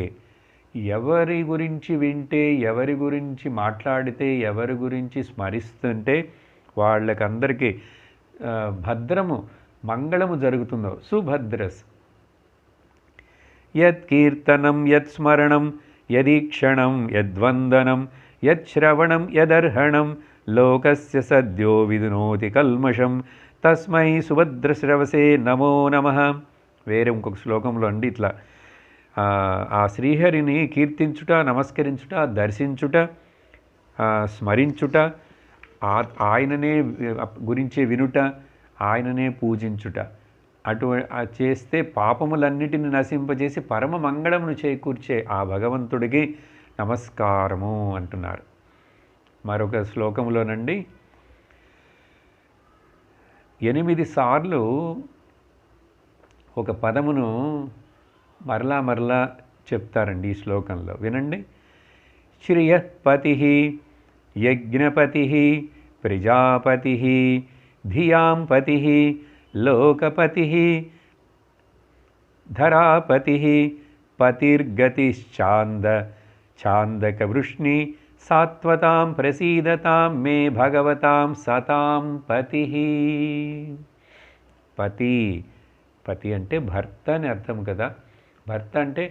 ఎవరి గురించి వింటే, ఎవరి గురించి మాట్లాడితే, ఎవరి గురించి స్మరిస్తుంటే వాళ్ళకందరికీ భద్రము, మంగళము జరుగుతుందో. సుభద్రస్ యత్కీర్తనం, యత్స్మరణం, యదీక్షణం, యద్వందనం, యశ్రవణం, యదర్హణం, లోకస్య సద్యో విధునోతి కల్మషం, తస్మై సుభద్రశ్రవసే నమో నమః. వేరే ఇంకొక శ్లోకంలో అండి ఇట్లా ఆ శ్రీహరిని కీర్తించుట, నమస్కరించుట, దర్శించుట, స్మరించుట, ఆయననే గురించే వినుట, ఆయననే పూజించుట, చేస్తే పాపములన్నిటిని నశింపజేసి పరమ మంగళమును చేకూర్చే ఆ భగవంతుడికి నమస్కారము అంటున్నారు. మరొక శ్లోకంలోనండి 8 సార్లు ఒక పదమును మరలా చెప్తారండి ఈ శ్లోకంలో. వినండి. శ్రియపతి, యజ్ఞపతి, ప్రజాపతి, ధియాంపతి, లోకపతి, ధరాపతి, ఛాందకవృష్ణి, సాత్వతాం ప్రసీదతాం మే భగవతాం సతాం పతి. పతి అంటే భర్త అని అర్థం కదా. భర్త అంటే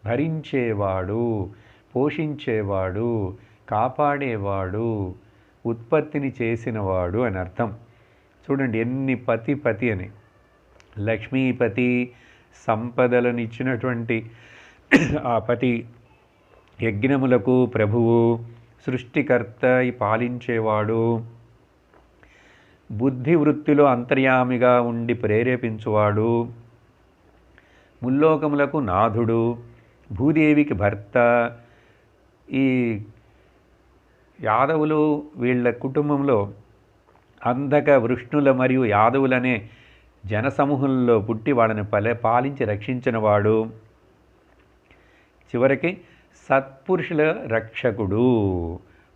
భరించేవాడు, పోషించేవాడు, కాపాడేవాడు, ఉత్పత్తిని చేసినవాడు అని అర్థం. చూడండి ఎన్ని పతి అని. లక్ష్మీపతి, సంపదలను ఇచ్చినటువంటి ఆ పతి, యజ్ఞములకు ప్రభువు, సృష్టికర్త, పాలించేవాడు, బుద్ధి వృత్తిలో అంతర్యామిగా ఉండి ప్రేరేపించువాడు, ముల్లోకములకు నాథుడు, భూదేవికి భర్త, ఈ యాదవులు వీళ్ళ కుటుంబంలో అంధక వృష్ణుల మరియు యాదవులనే జనసమూహంలో పుట్టి వాళ్ళని పాలించి రక్షించిన వాడు. చివరికి సత్పురుషుల రక్షకుడు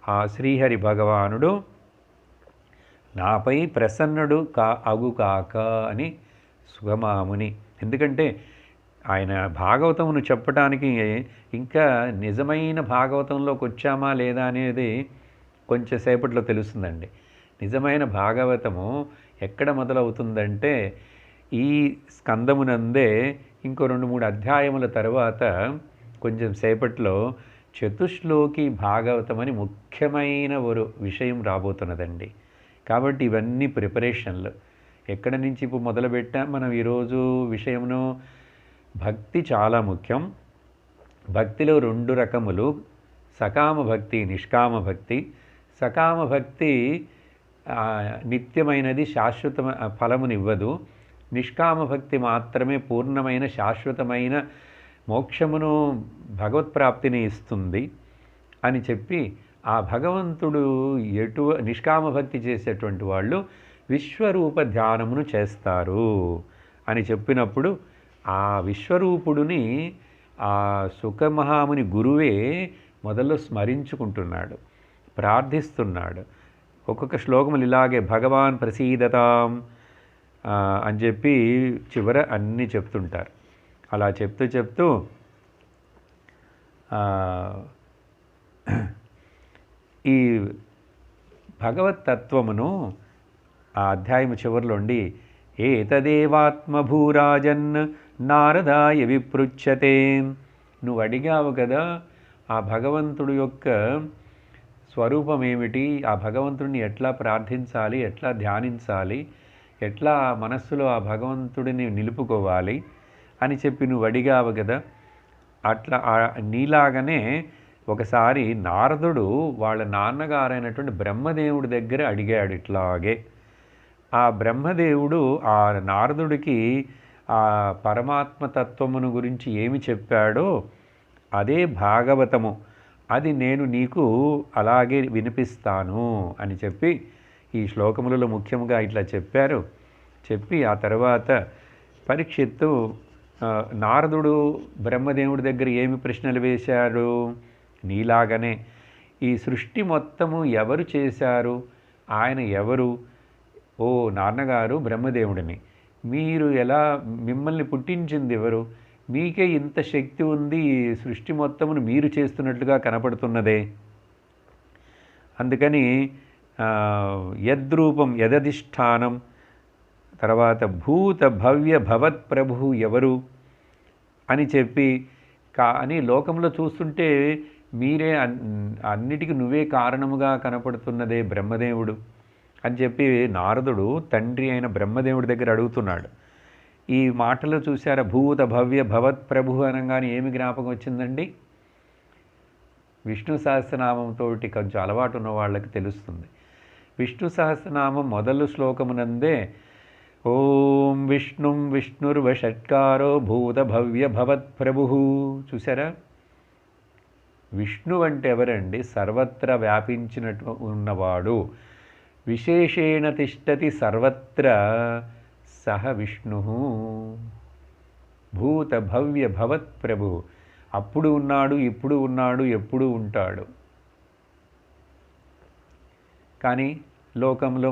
ఆ శ్రీహరి భగవానుడు నాపై ప్రసన్నుడు అగుకాక అని సుగమాముని. ఎందుకంటే ఆయన భాగవతమును చెప్పడానికి ఇంకా నిజమైన భాగవతంలోకి వచ్చామా లేదా అనేది కొంచెం సేపట్లో తెలుస్తుందండి. నిజమైన భాగవతము ఎక్కడ మొదలవుతుందంటే ఈ స్కందమునందే ఇంకో 2-3 అధ్యాయముల తర్వాత కొంచెం సేపట్లో చతుశ్లోకి భాగవతం అని ముఖ్యమైన ఒక విషయం రాబోతున్నదండి. కాబట్టి ఇవన్నీ ప్రిపరేషన్లు. ఎక్కడి నుంచి ఇప్పుడు మొదలుపెట్టాం మనం ఈరోజు విషయమును. భక్తి చాలా ముఖ్యం. భక్తిలో 2 రకములు, సకామ భక్తి, నిష్కామ భక్తి. సకామ భక్తి నిత్యమైనది, శాశ్వత ఫలమునివ్వదు. నిష్కామ భక్తి మాత్రమే పూర్ణమైన శాశ్వతమైన మోక్షమును, భగవత్ప్రాప్తిని ఇస్తుంది అని చెప్పి ఆ భగవంతుడు నిష్కామ భక్తి చేసేటువంటి వాళ్ళు విశ్వరూప ధ్యానమును చేస్తారు అని చెప్పినప్పుడు ఆ విశ్వరూపుడిని ఆ సుఖమహాముని గురువే మొదలు స్మరించుకుంటున్నాడు, ప్రార్థిస్తున్నాడు. ఒక్కొక్క శ్లోకములు ఇలాగే భగవాన్ ప్రసీదతాం అని చెప్పి చివర అన్నీ చెప్తుంటారు. అలా చెప్తూ ఈ భగవత్తత్వమును ఆ అధ్యాయము చివరిలోండి ఏతదేవాత్మభూరాజన్ నారదాయ విపృచ్ఛతే. నువ్వు అడిగావు కదా ఆ భగవంతుడి యొక్క స్వరూపం ఏమిటి, ఆ భగవంతుడిని ఎట్లా ప్రార్థించాలి, ఎట్లా ధ్యానించాలి, ఎట్లా మనస్సులో ఆ భగవంతుడిని నిలుపుకోవాలి అని చెప్పి నువ్వు అడిగావు కదా. అట్లా నీలాగనే ఒకసారి నారదుడు వాళ్ళ నాన్నగారైనటువంటి బ్రహ్మదేవుడి దగ్గర అడిగాడు ఇట్లాగే. ఆ బ్రహ్మదేవుడు ఆ నారదుడికి ఆ పరమాత్మతత్వమును గురించి ఏమి చెప్పాడో అదే భాగవతము, అది నేను నీకు అలాగే వినిపిస్తాను అని చెప్పి ఈ శ్లోకములలో ముఖ్యంగా ఇట్లా చెప్పారు. చెప్పి ఆ తర్వాత పరీక్షిత్తు నారదుడు బ్రహ్మదేవుడి దగ్గర ఏమి ప్రశ్నలు వేశాడు, నీలాగనే ఈ సృష్టి మొత్తము ఎవరు చేశారు, ఆయన ఎవరు, ఓ నాన్నగారు బ్రహ్మదేవుడిని, మీరు ఎలా, మిమ్మల్ని పుట్టించింది ఎవరు, మీకే ఇంత శక్తి ఉంది, ఈ సృష్టి మొత్తమును మీరు చేస్తున్నట్లుగా కనపడుతున్నదే. అందుకని యద్రూపం యదధిష్టానం, తర్వాత భూత భవ్య భవత్ ప్రభు ఎవరు అని చెప్పి అని లోకంలో చూస్తుంటే మీరే అన్నిటికీ నువ్వే కారణముగా కనపడుతున్నదే బ్రహ్మదేవుడు అని చెప్పి నారదుడు తండ్రి అయిన బ్రహ్మదేవుడి దగ్గర అడుగుతున్నాడు. ఈ మాటలు చూసారా, భూత భవ్య భవత్ ప్రభు అనగానే ఏమి జ్ఞాపకం వచ్చిందండి? విష్ణు సహస్రనామంతో కొంచెం అలవాటు ఉన్న వాళ్ళకి తెలుస్తుంది. విష్ణు సహస్రనామం మొదలు శ్లోకమునందే ఓం విష్ణుం విష్ణుర్వషట్కారో భూత భవ్య భవత్ ప్రభు. చూసారా, విష్ణు అంటే ఎవరండి? సర్వత్ర వ్యాపించినట్టు ఉన్నవాడు. విశేషేణ తిష్టతి సర్వత్ర సహ విష్ణు. భూత భవ్య భవత్ ప్రభు, అప్పుడు ఉన్నాడు, ఇప్పుడు ఉన్నాడు, ఎప్పుడు ఉంటాడు. కానీ లోకంలో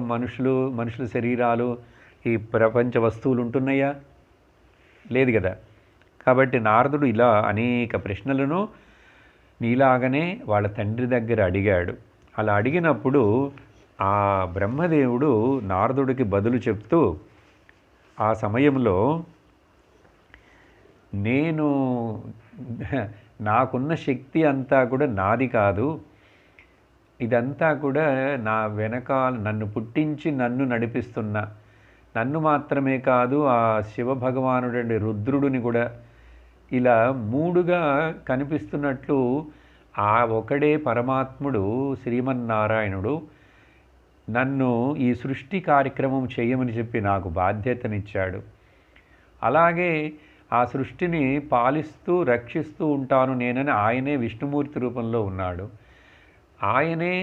మనుషుల శరీరాలు, ఈ ప్రపంచ వస్తువులు ఉంటున్నాయా? లేదు కదా. కాబట్టి నారదుడు ఇలా అనేక ప్రశ్నలను నీలాగనే వాళ్ళ తండ్రి దగ్గర అడిగాడు. అలా అడిగినప్పుడు ఆ బ్రహ్మదేవుడు నారదుడికి బదులు చెప్తూ ఆ సమయంలో నాకున్న శక్తి అంతా కూడా నాది కాదు, ఇదంతా కూడా నా వెనకాల నన్ను పుట్టించి నన్ను నడిపిస్తున్న, నన్ను మాత్రమే కాదు ఆ శివభగవానుడండి రుద్రుడిని కూడా ఇలా మూడుగా కనిపిస్తున్నట్లు ఆ ఒకడే పరమాత్ముడు శ్రీమన్నారాయణుడు నన్ను ఈ సృష్టి కార్యక్రమం చేయమని చెప్పి నాకు బాధ్యతనిచ్చాడు. అలాగే ఆ సృష్టిని పాలిస్తూ రక్షిస్తూ ఉంటాను నేనని ఆయనే విష్ణుమూర్తి రూపంలో ఉన్నాడు. ఆయనే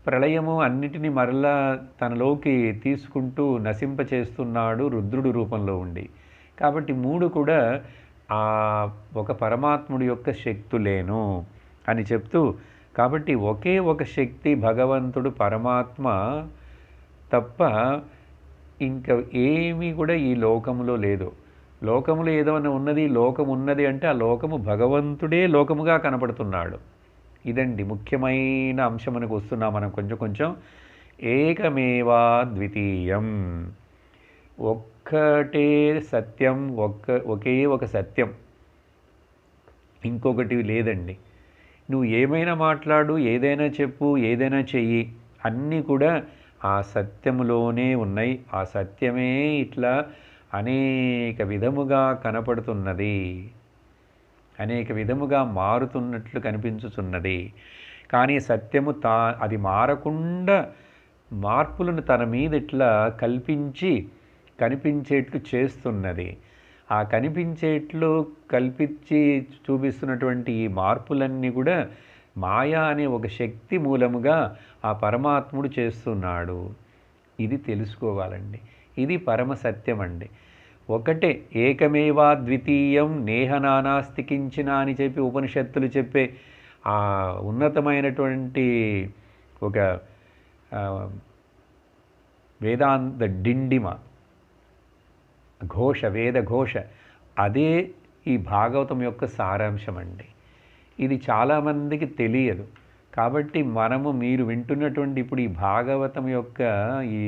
ప్రళయము అన్నిటినీ మరలా తనలోకి తీసుకుంటూ నశింపచేస్తున్నాడు రుద్రుడు రూపంలో ఉండి. కాబట్టి మూడు కూడా ఆ ఒక పరమాత్ముడి యొక్క శక్తులేను అని చెప్తూ, కాబట్టి ఒకే ఒక శక్తి భగవంతుడు పరమాత్మ తప్ప ఇంకా ఏమీ కూడా ఈ లోకములో లేదు. లోకములో ఏదైనా ఉన్నది, లోకం ఉన్నది అంటే ఆ లోకము భగవంతుడే లోకముగా కనపడుతున్నాడు. ఇదండి ముఖ్యమైన అంశమునకు వస్తున్నాం మనం కొంచెం కొంచెం. ఏకమేవా ద్వితీయం, ఒక్కటే సత్యం, ఒకే ఒక సత్యం, ఇంకొకటి లేదండి. నువ్వు ఏమైనా మాట్లాడు, ఏదైనా చెప్పు, ఏదైనా చెయ్యి, అన్నీ కూడా ఆ సత్యములోనే ఉన్నాయి. ఆ సత్యమే ఇట్లా అనేక విధముగా కనపడుతున్నది, అనేక విధముగా మారుతున్నట్లు కనిపించుతున్నది. కానీ సత్యము అది మారకుండా మార్పులను తన మీద ఇట్లా కల్పించి కనిపించేట్లు చేస్తున్నది. ఆ కనిపించేట్లు కల్పించి చూపిస్తున్నటువంటి ఈ మార్పులన్నీ కూడా మాయా అనే ఒక శక్తి మూలముగా ఆ పరమాత్ముడు చేస్తున్నాడు. ఇది తెలుసుకోవాలండి. ఇది పరమ సత్యం అండి. ఒకటే, ఏకమేవా ద్వితీయం నేహ నానాస్తి కించిన అని చెప్పి ఉపనిషత్తులు చెప్పే ఆ ఉన్నతమైనటువంటి ఒక వేదాంత డిండిమ ఘోష, వేద ఘోష, అదే ఈ భాగవతం యొక్క సారాంశం అండి. ఇది చాలామందికి తెలియదు. కాబట్టి మీరు వింటున్నటువంటి ఇప్పుడు ఈ భాగవతం యొక్క ఈ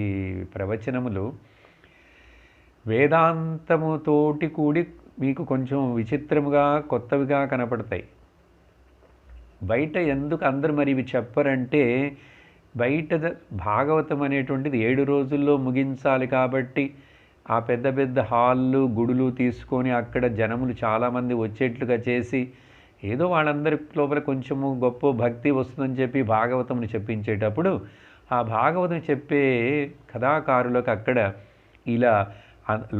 ప్రవచనములు వేదాంతముతోటి కూడి మీకు కొంచెం విచిత్రముగా కొత్తవిగా కనపడతాయి. బయట ఎందుకు అందరూ మరి ఇవి చెప్పరంటే, బయట భాగవతం అనేటువంటిది 7 రోజుల్లో ముగించాలి కాబట్టి ఆ పెద్ద పెద్ద హాళ్ళు గుడులు తీసుకొని అక్కడ జనములు చాలామంది వచ్చేట్లుగా చేసి ఏదో వాళ్ళందరి లోపల కొంచెము గొప్ప భక్తి వస్తుందని చెప్పి భాగవతంని చెప్పించేటప్పుడు ఆ భాగవతం చెప్పే కథాకారులకు అక్కడ ఇలా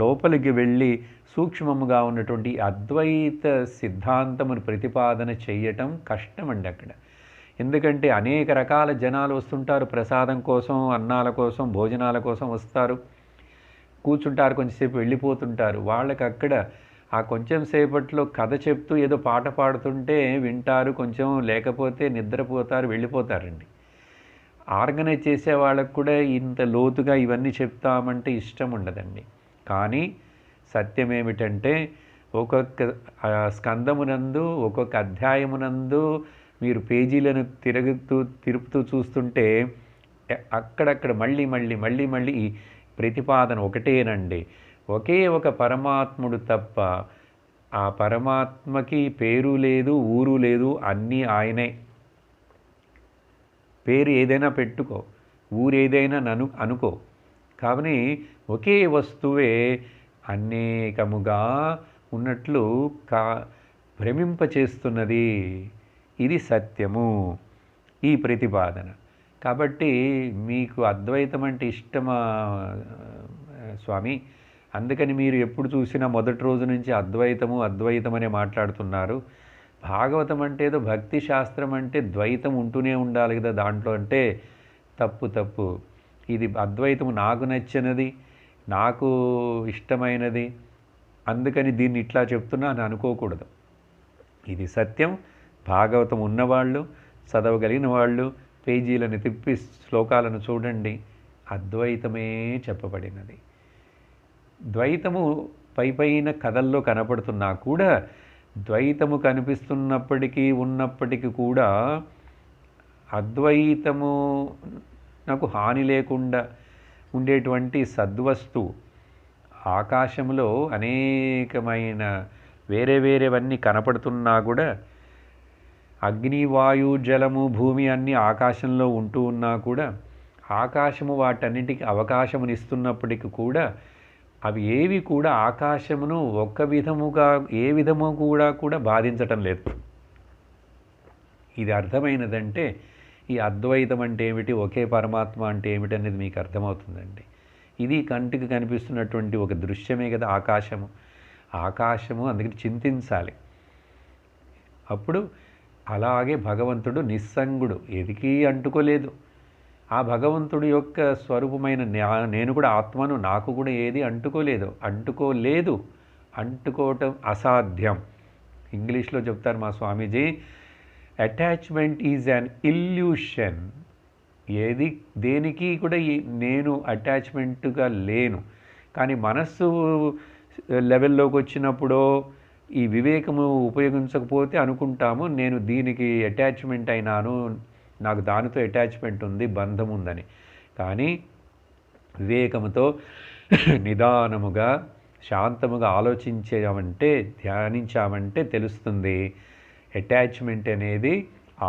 లోపలికి వెళ్ళి సూక్ష్మముగా ఉన్నటువంటి అద్వైత సిద్ధాంతమును ప్రతిపాదన చేయటం కష్టమండి అక్కడ. ఎందుకంటే అనేక రకాల జనాలు వస్తుంటారు, ప్రసాదం కోసం, అన్నాల కోసం, భోజనాల కోసం వస్తారు, కూర్చుంటారు, కొంచెంసేపు వెళ్ళిపోతుంటారు. వాళ్ళకి అక్కడ ఆ కొంచెం సేపట్లో కథ చెప్తూ ఏదో పాట పాడుతుంటే వింటారు, కొంచెం లేకపోతే నిద్రపోతారు, వెళ్ళిపోతారండి. ఆర్గనైజ్ చేసే వాళ్ళకు కూడా ఇంత లోతుగా ఇవన్నీ చెప్తామంటే ఇష్టం ఉండదండి. కానీ సత్యం ఏమిటంటే ఒక్కొక్క స్కందమునందు, ఒక్కొక్క అధ్యాయమునందు మీరు పేజీలను తిరుపుతూ చూస్తుంటే అక్కడక్కడ మళ్ళీ ఈ ప్రతిపాదన ఒకటేనండి. ఒకే ఒక పరమాత్ముడు తప్ప ఆ పరమాత్మకి పేరు లేదు, ఊరు లేదు, అన్నీ ఆయనే. పేరు ఏదైనా పెట్టుకో, ఊరేదైనా అనుకో, కానీ ఒకే వస్తువే అనేకముగా ఉన్నట్లు భ్రమింపచేస్తున్నది. ఇది సత్యము, ఈ ప్రతిపాదన. కాబట్టి మీకు అద్వైతం అంటే ఇష్టమా స్వామి? అందుకని మీరు ఎప్పుడు చూసినా మొదటి రోజు నుంచి అద్వైతమనే మాట్లాడుతున్నారు. భాగవతం అంటే ఏదో భక్తి శాస్త్రం అంటే ద్వైతం ఉంటూనే ఉండాలి కదా దాంట్లో అంటే తప్పు. ఇది అద్వైతము నాకు నచ్చినది, నాకు ఇష్టమైనది, అందుకని దీన్ని ఇట్లా చెప్తున్నా అని అనుకోకూడదు. ఇది సత్యం. భాగవతం ఉన్నవాళ్ళు, చదవగలిగిన వాళ్ళు పేజీలను తిప్పి శ్లోకాలను చూడండి, అద్వైతమే చెప్పబడినది. ద్వైతము పైన కథల్లో కనపడుతున్నా కూడా, ద్వైతము కనిపిస్తున్నప్పటికీ ఉన్నప్పటికీ కూడా అద్వైతము నాకు హాని లేకుండా ఉండేటువంటి సద్వస్తువు ఆకాశంలో అనేకమైన వేరేవన్నీ కనపడుతున్నా కూడా, అగ్ని, వాయు, జలము, భూమి అన్నీ ఆకాశంలో ఉంటూ ఉన్నా కూడా, ఆకాశము వాటన్నిటికీ అవకాశమునిస్తున్నప్పటికీ కూడా అవి ఏవి కూడా ఆకాశమును ఒక్క విధముగా ఏ విధము కూడా బాధించటం లేదు. ఇది అర్థమైనదంటే ఈ అద్వైతం అంటే ఏమిటి, ఒకే పరమాత్మ అంటే ఏమిటి అనేది మీకు అర్థమవుతుందండి. ఇది కంటికి కనిపిస్తున్నటువంటి ఒక దృశ్యమే కదా ఆకాశము. అందుకని చింతించాలి. అప్పుడు అలాగే భగవంతుడు నిస్సంగుడు, ఏదికి అంటుకోలేదు. ఆ భగవంతుడి యొక్క స్వరూపమైన నేను కూడా ఆత్మను, నాకు కూడా ఏది అంటుకోలేదు. అంటుకోవటం అసాధ్యం. ఇంగ్లీష్లో చెప్తారు మా స్వామీజీ, అటాచ్మెంట్ ఈజ్ అన్ ఇల్యూషన్. దేనికి కూడా నేను అటాచ్మెంట్గా లేను. కానీ మనస్సు లెవెల్లోకి వచ్చినప్పుడు ఈ వివేకము ఉపయోగించకపోతే అనుకుంటాము నేను దీనికి అటాచ్మెంట్ అయినాను, నాకు దానితో అటాచ్మెంట్ ఉంది, బంధం ఉందని. కానీ వివేకముతో నిదానముగా శాంతముగా ఆలోచించామంటే, ధ్యానించామంటే తెలుస్తుంది అటాచ్మెంట్ అనేది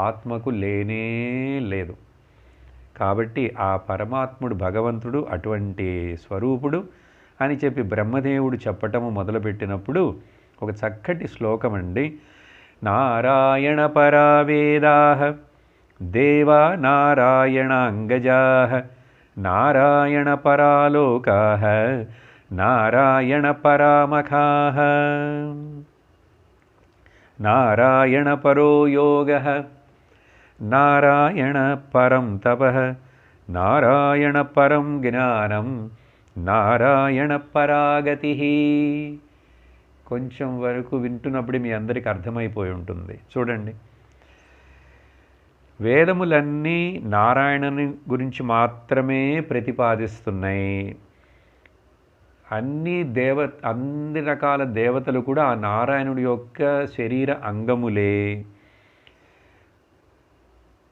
ఆత్మకు లేనే లేదు. కాబట్టి ఆ పరమాత్ముడు భగవంతుడు అటువంటి స్వరూపుడు అని చెప్పి బ్రహ్మదేవుడు చెప్పటము మొదలుపెట్టినప్పుడు ఒక చక్కటి శ్లోకం అండి. నారాయణ పరా వేదాః దేవా నారాయణాంగజాః నారాయణ పరాలోకాః నారాయణ పరామఖాః నారాయణ పరో యోగః నారాయణ పరం తపః నారాయణ పరం జ్ఞానం నారాయణ పరాగతి. కొంచెం వరకు వింటున్నప్పుడు మీ అందరికీ అర్థమైపోయి ఉంటుంది. చూడండి, వేదములన్నీ నారాయణుని గురించి మాత్రమే ప్రతిపాదిస్తున్నాయి. అన్ని రకాల దేవతలు కూడా ఆ నారాయణుడి యొక్క శరీర అంగములే.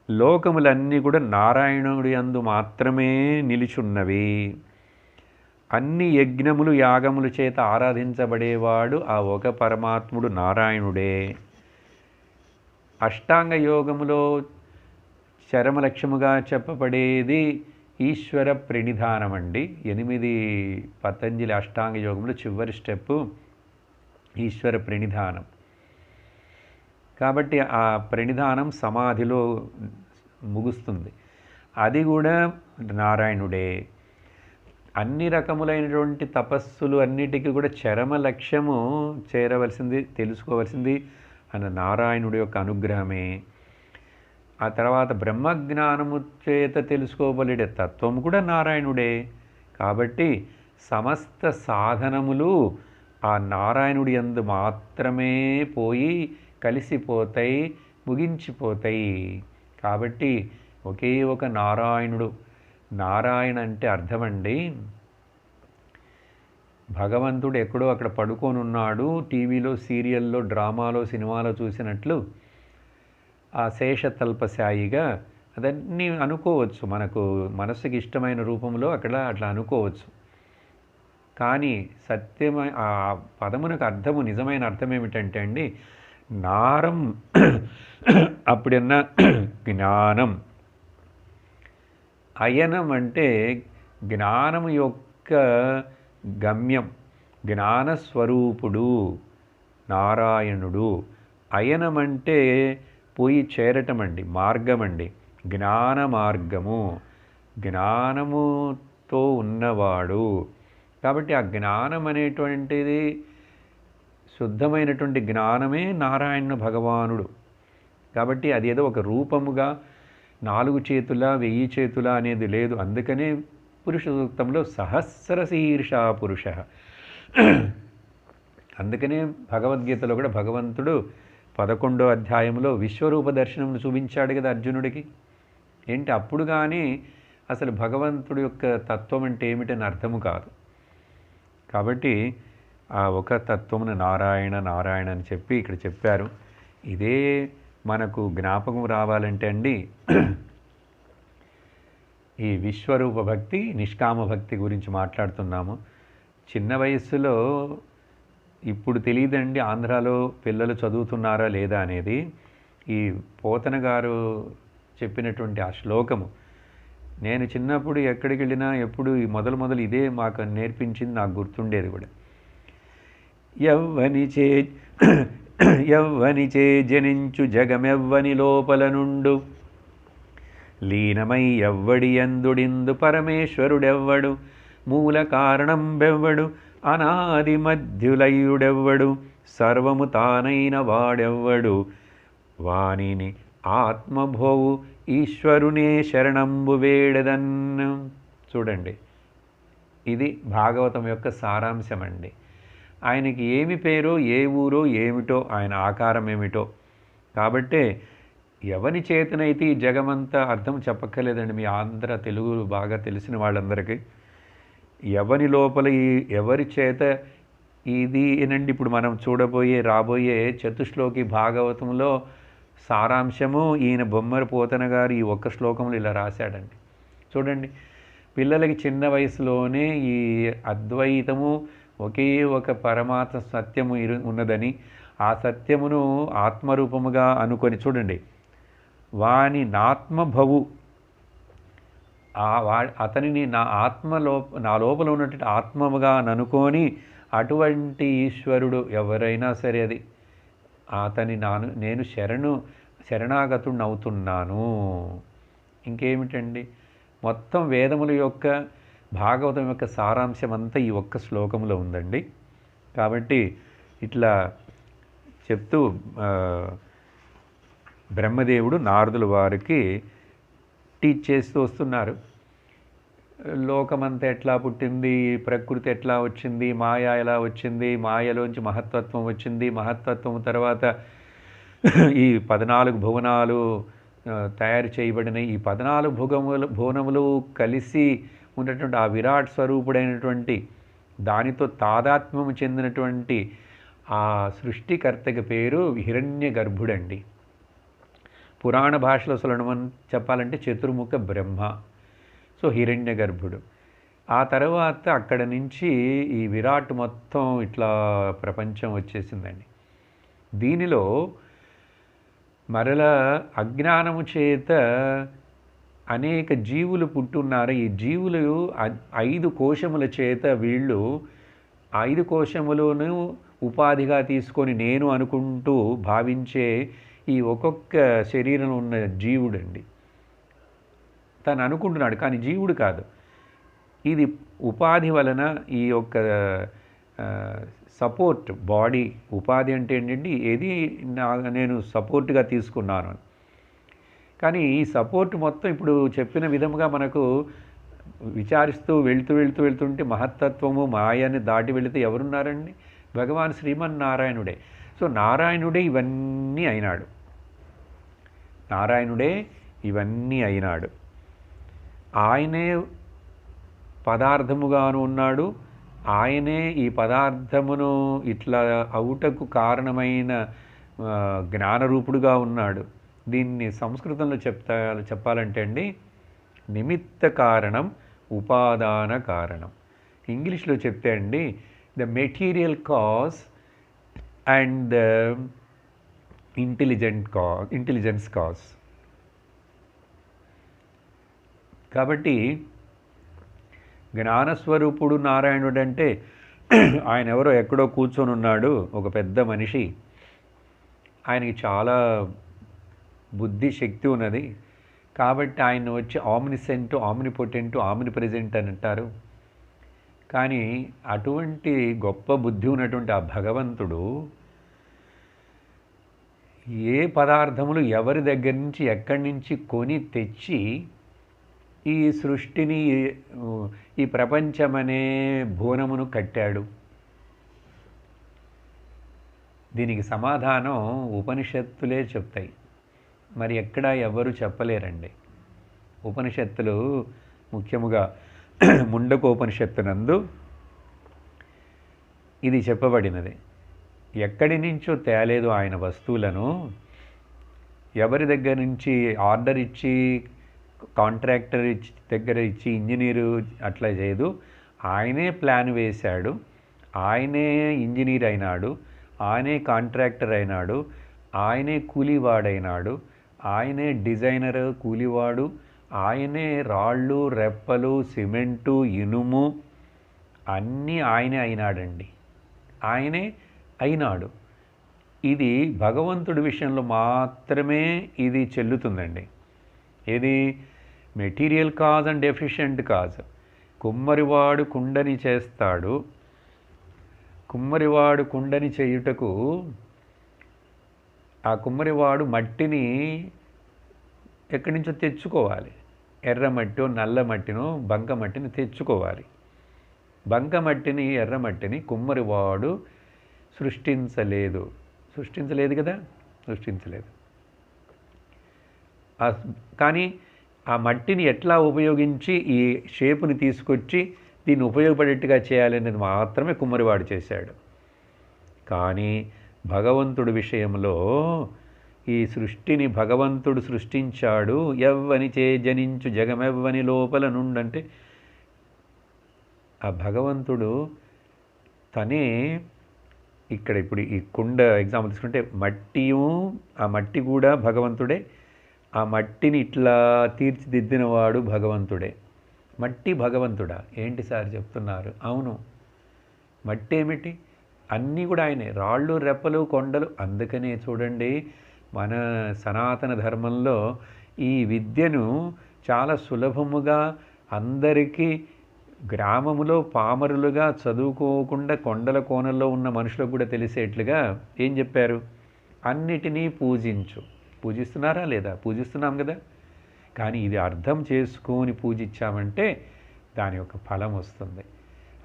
లోకములన్నీ కూడా నారాయణుడి యందు మాత్రమే నిలిచున్నవి. అన్ని యజ్ఞములు యాగముల చేత ఆరాధించబడేవాడు ఆ ఒక పరమాత్ముడు నారాయణుడే. అష్టాంగ యోగములో చరమలక్ష్యముగా చెప్పబడేది ఈశ్వర ప్రణిధానం అండి. 8 పతంజలి అష్టాంగ యోగంలో చివరి స్టెప్పు ఈశ్వర ప్రణిధానం. కాబట్టి ఆ ప్రణిధానం సమాధిలో ముగుస్తుంది. అది కూడా నారాయణుడే. అన్ని రకములైనటువంటి తపస్సులు అన్నిటికీ కూడా చరమ లక్ష్యము చేరవలసింది, తెలుసుకోవలసింది అన్న నారాయణుడి యొక్క అనుగ్రహమే. ఆ తర్వాత బ్రహ్మజ్ఞానము చేత తెలుసుకోబడే తత్వము కూడా నారాయణుడే. కాబట్టి సమస్త సాధనములు ఆ నారాయణుడి యందు మాత్రమే పోయి కలిసిపోతాయి, ముగించిపోతాయి. కాబట్టి ఒకే ఒక నారాయణుడు. నారాయణ అంటే అర్థమండి, భగవంతుడు ఎక్కడో అక్కడ పడుకొని ఉన్నాడు, టీవీలో, సీరియల్లో, డ్రామాలో, సినిమాలో చూసినట్లు ఆ శేషతల్పశాయిగా అదన్నీ అనుకోవచ్చు. మనకు మనస్సుకి ఇష్టమైన రూపంలో అట్లా అనుకోవచ్చు. కానీ ఆ పదమునకు అర్థము, నిజమైన అర్థం ఏమిటంటే అండి, నారం అప్పుడన్నా జ్ఞానం, అయనం అంటే జ్ఞానము యొక్క గమ్యం, జ్ఞానస్వరూపుడు నారాయణుడు. అయనం అంటే పోయి చేరటం అండి, మార్గం అండి, జ్ఞాన మార్గము, జ్ఞానముతో ఉన్నవాడు. కాబట్టి ఆ జ్ఞానం అనేటువంటిది శుద్ధమైనటువంటి జ్ఞానమే నారాయణ భగవానుడు. కాబట్టి అది ఏదో ఒక రూపముగా 4 చేతుల 1000 చేతుల అనేది లేదు. అందుకనే పురుష సూక్తంలో సహస్రశీర్షా పురుష. అందుకనే భగవద్గీతలో కూడా భగవంతుడు 11వ అధ్యాయంలో విశ్వరూప దర్శనం చూపించాడు కదా అర్జునుడికి. ఏంటి అప్పుడు కానీ అసలు భగవంతుడి యొక్క తత్వం అంటే ఏమిటని అర్థము కాదు. కాబట్టి ఆ ఒక తత్వమును నారాయణ నారాయణ అని చెప్పి ఇక్కడ చెప్పారు. ఇదే మనకు జ్ఞాపకం రావాలంటే అండి, ఈ విశ్వరూప భక్తి, నిష్కామ భక్తి గురించి మాట్లాడుతున్నాము. చిన్న వయస్సులో ఇప్పుడు తెలియదండి ఆంధ్రాలో పిల్లలు చదువుతున్నారా లేదా అనేది. ఈ పోతన గారు చెప్పినటువంటి ఆ శ్లోకము నేను చిన్నప్పుడు ఎక్కడికి వెళ్ళినా ఎప్పుడు మొదలు ఇదే మాకు నేర్పించింది, నాకు గుర్తుండేది కూడా. యవ్వనిచే జనించు జగమెవ్వని లోపల నుండు లీనమై ఎవ్వడి యందుడిందు పరమేశ్వరుడెవ్వడు మూల కారణం బెవ్వడు అనాది మధ్యులయుడెవ్వడు సర్వము తానైన వాడెవ్వడు వానిని ఆత్మభోవు ఈశ్వరునే శరణంబు వేడదన్. చూడండి, ఇది భాగవతం యొక్క సారాంశం అండి. ఆయనకి ఏమి పేరో, ఏ ఊరో, ఏమిటో, ఆయన ఆకారం ఏమిటో. కాబట్టే ఎవరి చేతనైతే ఈ జగమంతా అర్థం చెప్పక్కర్లేదండి. మీ ఆంధ్ర తెలుగు బాగా తెలిసిన వాళ్ళందరికీ ఎవరి లోపల ఎవరి చేత ఇది ఏనండి. ఇప్పుడు మనం రాబోయే చతుశ్లోకి భాగవతంలో సారాంశము ఈయన బొమ్మరి పోతన గారు ఈ ఒక్క శ్లోకంలో ఇలా రాశాడండి. చూడండి, పిల్లలకి చిన్న వయసులోనే ఈ అద్వైతము, ఒకే ఒక పరమాత్మ సత్యము ఉన్నదని, ఆ సత్యమును ఆత్మరూపముగా అనుకొని, చూడండి, వాని నాత్మభవు, అతనిని నా లోపల ఉన్నటువంటి ఆత్మముగా అనుకొని, అటువంటి ఈశ్వరుడు ఎవరైనా సరే అది నేను శరణాగతుడిని అవుతున్నాను. ఇంకేమిటండి, మొత్తం వేదముల యొక్క భాగవతం యొక్క సారాంశం అంతా ఈ ఒక్క శ్లోకంలో ఉందండి. కాబట్టి ఇట్లా చెప్తూ బ్రహ్మదేవుడు నారదుల వారికి టీచ్ చేస్తూ వస్తున్నారు. లోకమంతా ఎట్లా పుట్టింది, ప్రకృతి ఎట్లా వచ్చింది, మాయ ఎలా వచ్చింది, మాయలోంచి మహత్తత్వం వచ్చింది, మహత్తత్వం తర్వాత ఈ 14 భువనాలు తయారు చేయబడిన ఈ 14 భువనములు కలిసి ఉన్నటువంటి ఆ విరాట్ స్వరూపుడైనటువంటి, దానితో తాదాత్మ్యము చెందినటువంటి ఆ సృష్టికర్తకి పేరు హిరణ్య గర్భుడండి. పురాణ భాషలో చెప్పాలంటే చతుర్ముఖ బ్రహ్మ. సో హిరణ్య గర్భుడు. ఆ తర్వాత అక్కడ నుంచి ఈ విరాట్ మొత్తం ఇట్లా ప్రపంచం వచ్చేసిందండి. దీనిలో మరల అజ్ఞానము చేత అనేక జీవులు పుట్టున్నారు. ఈ జీవులు 5 కోశముల చేత వీళ్ళు 5 కోశములను ఉపాధిగా తీసుకొని నేను అనుకుంటూ భావించే ఈ ఒక్కొక్క శరీరం ఉన్న జీవుడండి. తను అనుకుంటున్నాడు, కానీ జీవుడు కాదు. ఇది ఉపాధి వలన ఈ యొక్క సపోర్ట్ బాడీ, ఉపాధి అంటే ఏంటండి, ఏది నేను సపోర్ట్గా తీసుకున్నాను. కానీ ఈ సపోర్ట్ మొత్తం ఇప్పుడు చెప్పిన విధముగా మనకు విచారిస్తూ వెళ్తుంటే మహత్తత్వము మాయని దాటి వెళితే ఎవరున్నారండి? భగవాన్ శ్రీమన్నారాయణుడే. సో నారాయణుడే ఇవన్నీ అయినాడు. నారాయణుడే ఇవన్నీ అయినాడు. ఆయనే పదార్థముగాను ఉన్నాడు. ఆయనే ఈ పదార్థమును ఇట్లా అవుటకు కారణమైన జ్ఞానరూపుడుగా ఉన్నాడు. దీన్ని సంస్కృతంలో చెప్పాలంటే అండి, నిమిత్త కారణం, ఉపాదాన కారణం. ఇంగ్లీష్లో చెప్తే అండి, the material cause and the intelligence cause. కాబట్టి జ్ఞానస్వరూపుడు నారాయణుడు అంటే ఆయన ఎవరో ఎక్కడో కూర్చొని ఉన్నాడు, ఒక పెద్ద మనిషి. ఆయనకి చాలా బుద్ధి శక్తి ఉన్నది. కాబట్టి ఆయన వచ్చి ఆమ్నిసెంట్, ఆమ్నిపొటెంట్, ఆమ్నిప్రెజెంట్ అని అంటారు. కానీ అటువంటి గొప్ప బుద్ధి ఉన్నటువంటి ఆ భగవంతుడు ఏ పదార్థములు ఎవరి దగ్గర నుంచి ఎక్కడి నుంచి కొని తెచ్చి ఈ సృష్టిని, ఈ ప్రపంచమనే భువనమును కట్టాడు? దీనికి సమాధానం ఉపనిషత్తులే చెప్తాయి. మరి ఎక్కడా ఎవరు చెప్పలేరండి. ఉపనిషత్తులు ముఖ్యముగా ముండకోపనిషత్తునందు ఇది చెప్పబడినది. ఎక్కడి నుంచో తేలేదు ఆయన వస్తువులను, ఎవరి దగ్గర నుంచి ఆర్డర్ ఇచ్చి, కాంట్రాక్టర్ దగ్గర ఇచ్చి, ఇంజనీరు అట్లా చేయదు. ఆయనే ప్లాన్ వేశాడు, ఆయనే ఇంజనీర్ అయినాడు, ఆయనే కాంట్రాక్టర్ అయినాడు, ఆయనే కూలీవాడైనాడు, ఆయనే డిజైనర్ కూలీవాడు, ఆయనే రాళ్ళు, రెప్పలు, సిమెంటు, ఇనుము అన్నీ ఆయనే అయినాడండి. ఆయనే అయినాడు. ఇది భగవంతుడి విషయంలో మాత్రమే ఇది చెల్లుతుందండి. ఏది? Material cause and efficient cause. కుమ్మరివాడు కుండని చేస్తాడు. కుమ్మరివాడు కుండని చేయుటకు ఆ కుమ్మరివాడు మట్టిని ఎక్కడి నుంచో తెచ్చుకోవాలి. ఎర్రమట్టో నల్లమట్టినో బంకమట్టిని తెచ్చుకోవాలి. బంకమట్టిని ఎర్రమట్టిని కుమ్మరివాడు సృష్టించలేదు. సృష్టించలేదు కదా, సృష్టించలేదు. కానీ ఆ మట్టిని ఎట్లా ఉపయోగించి ఈ షేపుని తీసుకొచ్చి దీన్ని ఉపయోగపడేట్టుగా చేయాలనేది మాత్రమే కుమ్మరివాడు చేశాడు. కానీ భగవంతుడి విషయంలో ఈ సృష్టిని భగవంతుడు సృష్టించాడు. ఎవ్వని చే జనించు జగమెవ్వని లోపల నుండంటే ఆ భగవంతుడు తనే ఇక్కడ ఇప్పుడు ఈ కుండ ఎగ్జాంపుల్ తీసుకుంటే మట్టియు ఆ మట్టి కూడా భగవంతుడే. ఆ మట్టిని ఇట్లా తీర్చిదిద్దినవాడు భగవంతుడే. మట్టి భగవంతుడా ఏంటి సార్ చెప్తున్నారు? అవును, మట్టి ఏమిటి? అన్నీ కూడా ఆయనే. రాళ్ళు రెప్పలు కొండలు. అందుకనే చూడండి మన సనాతన ధర్మంలో ఈ విద్యను చాలా సులభముగా అందరికీ గ్రామములో పామరులుగా చదువుకోకుండా కొండల కోణల్లో ఉన్న మనుషులకు కూడా తెలిసేట్లుగా ఏం చెప్పారు? అన్నిటినీ పూజించు. పూజిస్తున్నారా లేదా? పూజిస్తున్నాం కదా. కానీ ఇది అర్థం చేసుకొని పూజించామంటే దాని యొక్క ఫలం వస్తుంది.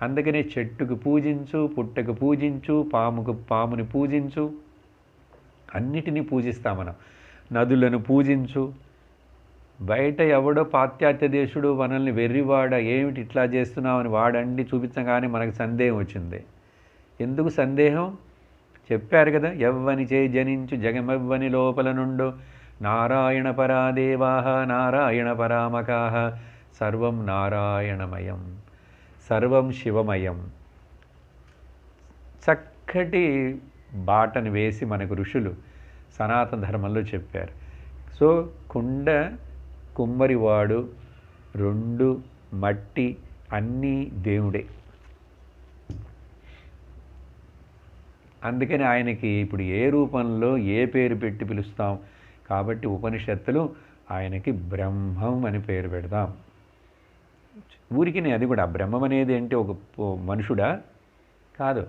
అందుకనే చెట్టుకు పూజించు, పుట్టకు పూజించు, పాముని పూజించు, అన్నిటినీ పూజిస్తాం మనం. నదులను పూజించు. బయట ఎవడో పాశ్చాత్య దేశుడు మనల్ని వెర్రివాడ ఏమిటి ఇట్లా చేస్తున్నామని వాడండి చూపించగానే మనకు సందేహం వచ్చింది. ఎందుకు సందేహం? చెప్పారు కదా, ఎవ్వని చే జనించు జగమెవ్వని లోపల నుండు నారాయణ పరాదేవాహ నారాయణ పరామకాహ సర్వం నారాయణమయం సర్వం శివమయం. చక్కటి బాటను వేసి మనకు ఋషులు సనాతన ధర్మంలో చెప్పారు. సో కుండ కుమ్మరివాడు, రెండు మట్టి, అన్నీ దేవుడే. అందుకని ఆయనకి ఇప్పుడు ఏ రూపంలో ఏ పేరు పెట్టి పిలుస్తాం? కాబట్టి ఉపనిషత్తులు ఆయనకి బ్రహ్మం అని పేరు పెడదాం. ఊరికి అది కూడా బ్రహ్మం అనేది ఏంటి? ఒక మనుషుడా? కాదు.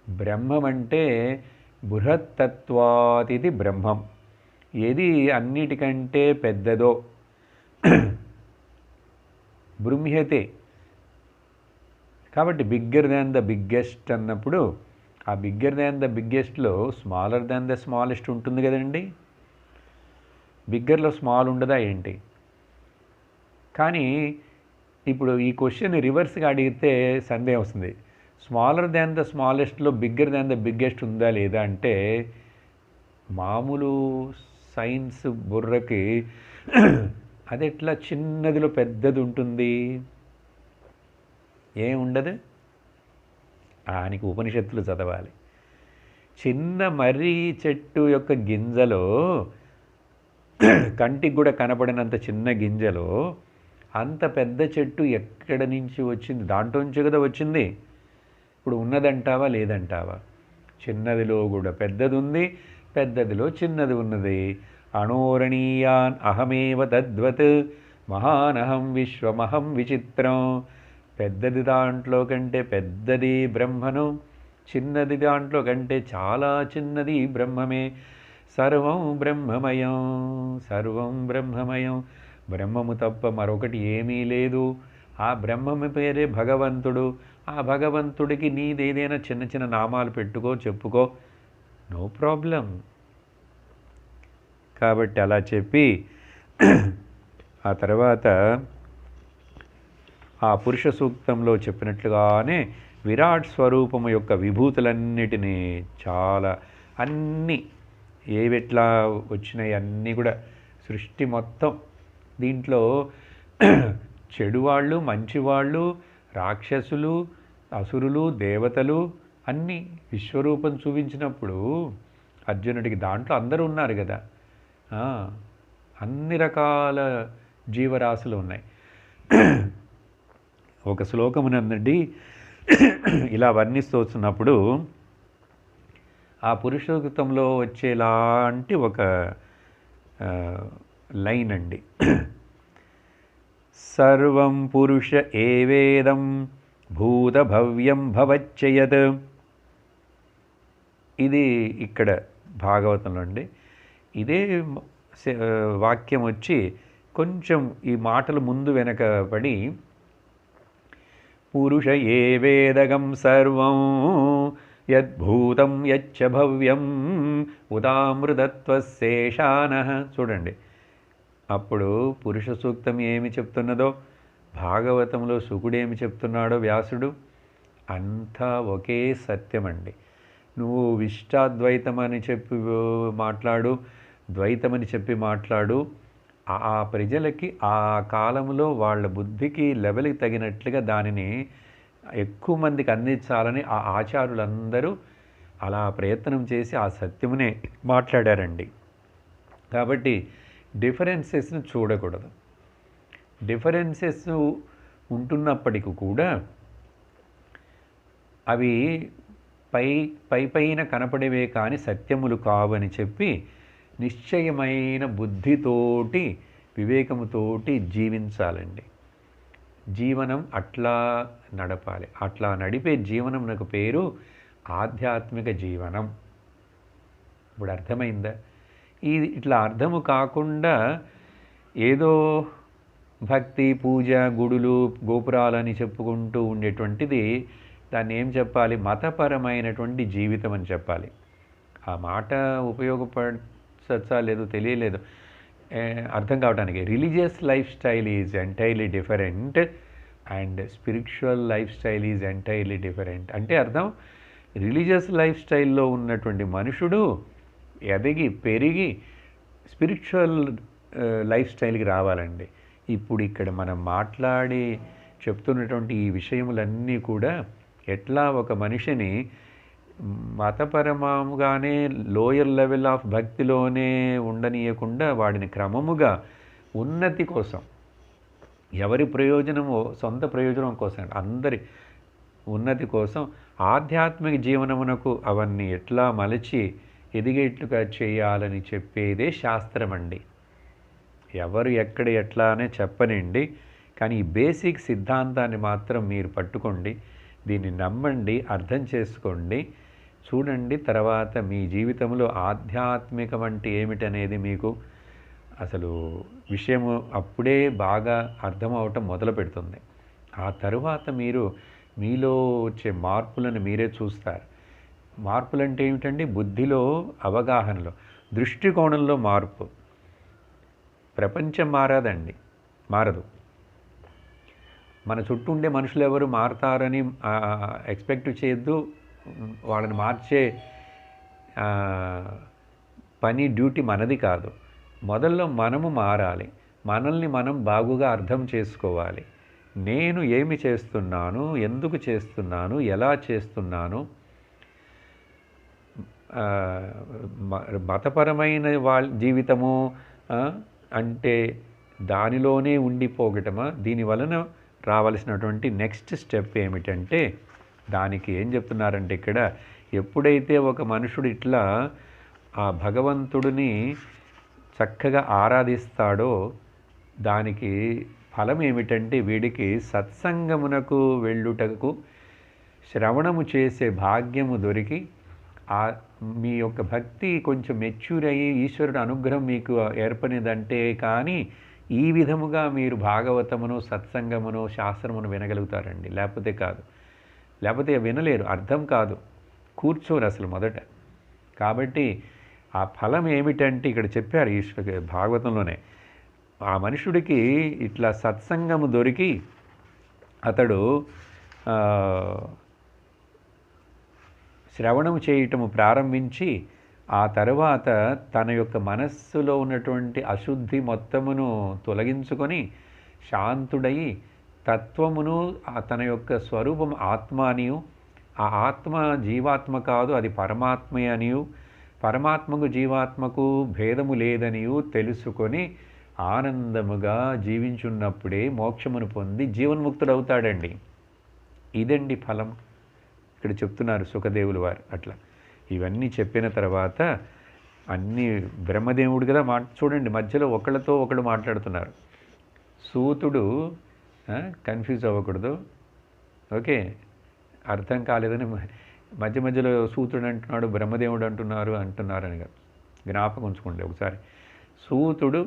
బ్రహ్మం అంటే బృహత్తత్వాతిథి బ్రహ్మం. ఏది అన్నిటికంటే పెద్దదో బృంహ్యతే. కాబట్టి బిగ్గర్ దాన్ ద బిగ్గెస్ట్ అన్నప్పుడు ఆ బిగ్గర్ దాన్ ద బిగ్గెస్ట్లో స్మాలర్ దాన్ ద స్మాలెస్ట్ ఉంటుంది కదండి. బిగ్గర్లో స్మాల్ ఉండదా ఏంటి? కానీ ఇప్పుడు ఈ క్వశ్చన్ రివర్స్గా అడిగితే సందేహం వస్తుంది. స్మాలర్ దాన్ ద స్మాలెస్ట్లో బిగ్గర్ దాన్ ద బిగ్గెస్ట్ ఉందా లేదా అంటే మామూలు సైన్స్ బుర్రకి అది ఎట్లా చిన్నదిలో పెద్దది ఉంటుంది? ఏముండదు. ఆయనకి ఉపనిషత్తులు చదవాలి. చిన్న మర్రి చెట్టు యొక్క గింజలో కంటికి కూడా కనపడినంత చిన్న గింజలో అంత పెద్ద చెట్టు ఎక్కడి నుంచి వచ్చింది? దాంట్లో నుంచి కదా వచ్చింది. ఇప్పుడు ఉన్నదంటావా లేదంటావా? చిన్నదిలో కూడా పెద్దది ఉంది, పెద్దదిలో చిన్నది ఉన్నది. అణోరణీయాన్ అహమేవ తద్వత్ మహానహం విశ్వమహం విచిత్రం. పెద్దది దాంట్లో కంటే పెద్దది బ్రహ్మను, చిన్నది దాంట్లో కంటే చాలా చిన్నది బ్రహ్మమే. సర్వం బ్రహ్మమయం సర్వం బ్రహ్మమయం. బ్రహ్మము తప్ప మరొకటి ఏమీ లేదు. ఆ బ్రహ్మము పేరే భగవంతుడు. ఆ భగవంతుడికి నీదేదైనా చిన్న చిన్న నామాలు పెట్టుకో, చెప్పుకో, నో ప్రాబ్లం. కాబట్టి అలా చెప్పి ఆ తర్వాత ఆ పురుష సూక్తంలో చెప్పినట్లుగానే విరాట్ స్వరూపము యొక్క విభూతులన్నిటినీ చాలా అన్నీ ఏవెట్లా వచ్చినాయి అన్నీ కూడా సృష్టి మొత్తం దీంట్లో చెడువాళ్ళు, మంచివాళ్ళు, రాక్షసులు, అసురులు, దేవతలు అన్నీ విశ్వరూపం చూపించినప్పుడు అర్జునుడికి దాంట్లో అందరూ ఉన్నారు కదా. అన్ని రకాల జీవరాశులు ఉన్నాయి. ఒక శ్లోకమునందండి ఇలా వర్ణిస్తూ వచ్చినప్పుడు ఆ పురుషోక్తంలో వచ్చేలాంటి ఒక లైన్ అండి. సర్వం పురుష ఏవేదం భూత భవ్యం భవచ్చయత్. ఇది ఇక్కడ భాగవతంలో అండి. ఇదే వాక్యం వచ్చి కొంచెం ఈ మాటలు ముందు వెనక పడి పురుష ఏ వేదగం సర్వం యద్భూతం యచ్చ భవ్యం ఉదామృతత్వశేషానః. చూడండి, అప్పుడు పురుష సూక్తం ఏమి చెప్తున్నదో, భాగవతంలో శుకుడేమి చెప్తున్నాడో వ్యాసుడు, అంతా ఒకే సత్యమండి. నువ్వు విశిష్టాద్వైతం అని చెప్పి మాట్లాడు, ద్వైతమని చెప్పి మాట్లాడు, ఆ ప్రజలకి ఆ కాలంలో వాళ్ళ బుద్ధికి లెవెల్కి తగినట్లుగా దానిని ఎక్కువ మందికి అందించాలని ఆ ఆచారులందరూ అలా ప్రయత్నం చేసి ఆ సత్యమునే మాట్లాడారండి. కాబట్టి డిఫరెన్సెస్ను చూడకూడదు. డిఫరెన్సెస్ ఉంటున్నప్పటికీ కూడా అవి పైన కనపడేవే కానీ సత్యములు కావని చెప్పి నిశ్చయమైన బుద్ధితోటి వివేకముతోటి జీవించాలండి. జీవనం అట్లా నడపాలి. అట్లా నడిపే జీవనం నాకు పేరు ఆధ్యాత్మిక జీవనం. ఇప్పుడు అర్థమైందా? ఇది ఇట్లా అర్థము కాకుండా ఏదో భక్తి, పూజ, గుడులు, గోపురాలని చెప్పుకుంటూ ఉండేటువంటిది దాన్ని ఏం చెప్పాలి? మతపరమైనటువంటి జీవితం అని చెప్పాలి. ఆ మాట ఉపయోగపడచ్చా లేదో తెలియలేదు అర్థం కావడానికి. Religious life style is entirely different and spiritual life style is entirely different. అంటే అర్థం, రిలీజియస్ లైఫ్ స్టైల్లో ఉన్నటువంటి మనుషుడు ఎదిగి పెరిగి స్పిరిచువల్ లైఫ్ స్టైల్కి రావాలండి. ఇప్పుడు ఇక్కడ మనం మాట్లాడి చెప్తున్నటువంటి ఈ విషయములన్నీ కూడా ఎట్లా ఒక మనిషిని మతపరముగానే లోయర్ లెవెల్ ఆఫ్ భక్తిలోనే ఉండనీయకుండా వాడిని క్రమముగా ఉన్నతి కోసం, ఎవరి ప్రయోజనమో సొంత ప్రయోజనం కోసం, అందరి ఉన్నతి కోసం ఆధ్యాత్మిక జీవనమునకు అవన్నీ ఎట్లా మలచి ఎదిగేట్లుగా చేయాలని చెప్పేదే శాస్త్రం అండి. ఎవరు ఎక్కడ ఎట్లా అనే చెప్పనండి, కానీ ఈ బేసిక్ సిద్ధాంతాన్ని మాత్రం మీరు పట్టుకోండి, దీన్ని నమ్మండి, అర్థం చేసుకోండి, చూడండి. తర్వాత మీ జీవితంలో ఆధ్యాత్మికం అంటే ఏమిటనేది మీకు అసలు విషయము అప్పుడే బాగా అర్థమవటం మొదలు పెడుతుంది. ఆ తరువాత మీరు మీలో వచ్చే మార్పులను మీరే చూస్తారు. మార్పులు అంటే ఏమిటండి? బుద్ధిలో, అవగాహనలో, దృష్టికోణంలో మార్పు. ప్రపంచం మారదండి, మారదు. మన చుట్టూ ఉండే మనుషులు ఎవరు మారతారని ఎక్స్పెక్ట్ చేయొద్దు. వాళ్ళని మార్చే పని, డ్యూటీ మనది కాదు. మొదల్లో మనము మారాలి. మనల్ని మనం బాగుగా అర్థం చేసుకోవాలి. నేను ఏమి చేస్తున్నాను, ఎందుకు చేస్తున్నాను, ఎలా చేస్తున్నాను. మతపరమైన జీవితము అంటే దానిలోనే ఉండిపోగటమా? దీని వలన రావలసినటువంటి నెక్స్ట్ స్టెప్ ఏమిటంటే, దానికి ఏం చెప్తున్నారంటే ఇక్కడ, ఎప్పుడైతే ఒక మనుషుడు ఇట్లా ఆ భగవంతుడిని చక్కగా ఆరాధిస్తాడో దానికి ఫలం ఏమిటంటే, వీడికి సత్సంగమునకు వెళ్ళుటకు శ్రవణము చేసే భాగ్యము దొరికి మీ యొక్క భక్తి కొంచెం మెచ్యూర్ అయ్యి ఈశ్వరుడు అనుగ్రహం మీకు ఏర్పడినదంటే కానీ ఈ విధముగా మీరు భాగవతమును, సత్సంగమును, శాస్త్రమును వినగలుగుతారండి. లేకపోతే కాదు. లేకపోతే వినలేరు, అర్థం కాదు, కూర్చోరు అసలు మొదట. కాబట్టి ఆ ఫలం ఏమిటంటే ఇక్కడ చెప్పారు భాగవతంలోనే, ఆ మనుషుడికి ఇట్లా సత్సంగము దొరికి అతడు శ్రవణము చేయటము ప్రారంభించి ఆ తర్వాత తన యొక్క మనస్సులో ఉన్నటువంటి అశుద్ధి మొత్తమును తొలగించుకొని శాంతుడయి తత్వమును, తన యొక్క స్వరూపం ఆత్మ అనియు, ఆ ఆత్మ జీవాత్మ కాదు, అది పరమాత్మ అనియు, పరమాత్మకు జీవాత్మకు భేదము లేదనియు తెలుసుకొని ఆనందముగా జీవించున్నప్పుడే మోక్షమును పొంది జీవన్ముక్తుడవుతాడండి. ఇదండి ఫలం ఇక్కడ చెప్తున్నారు సుఖదేవులు వారు. అట్లా ఇవన్నీ చెప్పిన తర్వాత అన్నీ బ్రహ్మదేవుడు కదా చూడండి, మధ్యలో ఒకళ్ళతో ఒకళ్ళు మాట్లాడుతున్నారు. సూతుడు కన్ఫ్యూజ్ అవ్వకూడదు, ఓకే, అర్థం కాలేదని మధ్య మధ్యలో సూతుడు అంటున్నాడు, బ్రహ్మదేవుడు అంటున్నారని కాదు, జ్ఞాపకం ఉంచుకోండి ఒకసారి. సూతుడు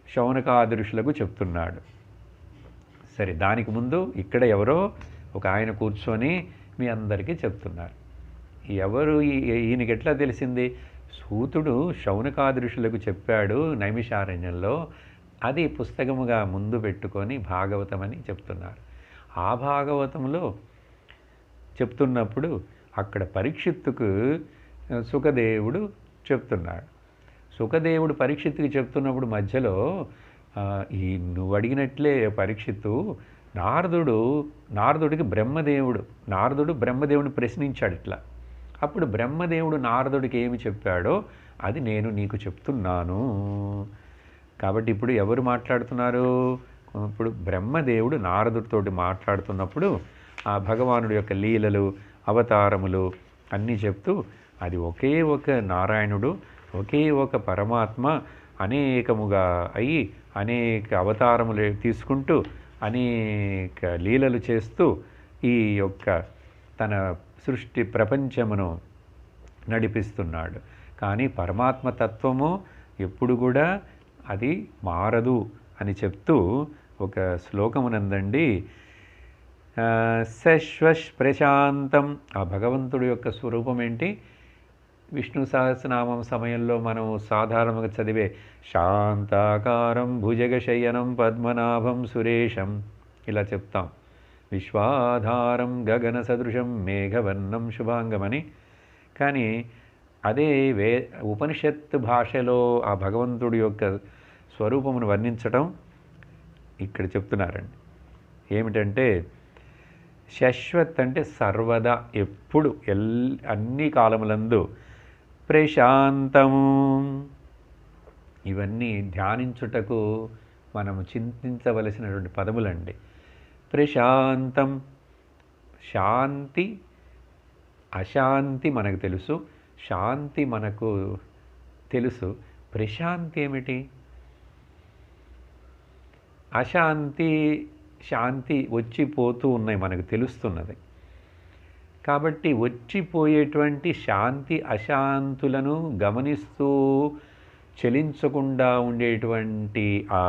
శౌనకాది ఋషులకు చెప్తున్నాడు. సరే, దానికి ముందు ఇక్కడ ఎవరో ఒక ఆయన కూర్చొని మీ అందరికీ చెప్తున్నారు. ఎవరు ఈయనకి ఎట్లా తెలిసింది? సూతుడు శౌనకాది ఋషులకు చెప్పాడు నైమిషారణ్యంలో, అది పుస్తకముగా ముందు పెట్టుకొని భాగవతం అని చెప్తున్నారు. ఆ భాగవతంలో చెప్తున్నప్పుడు అక్కడ పరీక్షిత్తుకు సుఖదేవుడు చెప్తున్నాడు. సుఖదేవుడు పరీక్షిత్తుకి చెప్తున్నప్పుడు మధ్యలో ఈ నువ్వు అడిగినట్లే పరీక్షిత్తు నారదుడికి నారదుడు బ్రహ్మదేవుడిని ప్రశ్నించాడు ఇట్లా. అప్పుడు బ్రహ్మదేవుడు నారదుడికి ఏమి చెప్పాడో అది నేను నీకు చెప్తున్నాను. కాబట్టి ఇప్పుడు ఎవరు మాట్లాడుతున్నారు? ఇప్పుడు బ్రహ్మదేవుడు నారదుడితోటి మాట్లాడుతున్నప్పుడు ఆ భగవానుడి యొక్క లీలలు, అవతారములు అన్నీ చెప్తూ అది ఒకే ఒక నారాయణుడు, ఒకే ఒక పరమాత్మ అనేకముగా అయి అనేక అవతారములు తీసుకుంటూ అనేక లీలలు చేస్తూ ఈ యొక్క తన సృష్టి ప్రపంచమును నడిపిస్తున్నాడు. కానీ పరమాత్మ తత్వము ఎప్పుడు కూడా అది మారదు అని చెప్తూ ఒక శ్లోకమునందండి, శశ్వశ్ ప్రశాంతం. ఆ భగవంతుడి యొక్క స్వరూపం ఏంటి? విష్ణు సహస్రనామం సమయంలో మనం సాధారణంగా చదివే శాంతాకారం భుజగశయనం పద్మనాభం సురేశం ఇలా చెప్తాం. విశ్వాధారం గగన సదృశం మేఘవర్ణం శుభాంగమని. కానీ అదే ఉపనిషత్ భాషలో ఆ భగవంతుడి యొక్క స్వరూపమును వర్ణించటం ఇక్కడ చెప్తున్నారండి. ఏమిటంటే శశ్వత్ అంటే సర్వదా, ఎప్పుడు, అన్ని కాలములందు, ప్రశాంతము. ఇవన్నీ ధ్యానించుటకు మనము చింతించవలసినటువంటి పదములండి. ప్రశాంతం, శాంతి, అశాంతి మనకు తెలుసు, శాంతి మనకు తెలుసు. ప్రశాంతి ఏమిటి? అశాంతి, శాంతి వచ్చిపోతూ ఉన్నాయి, మనకు తెలుస్తున్నది. కాబట్టి వచ్చిపోయేటువంటి శాంతి అశాంతులను గమనిస్తూ చలించకుండా ఉండేటువంటి ఆ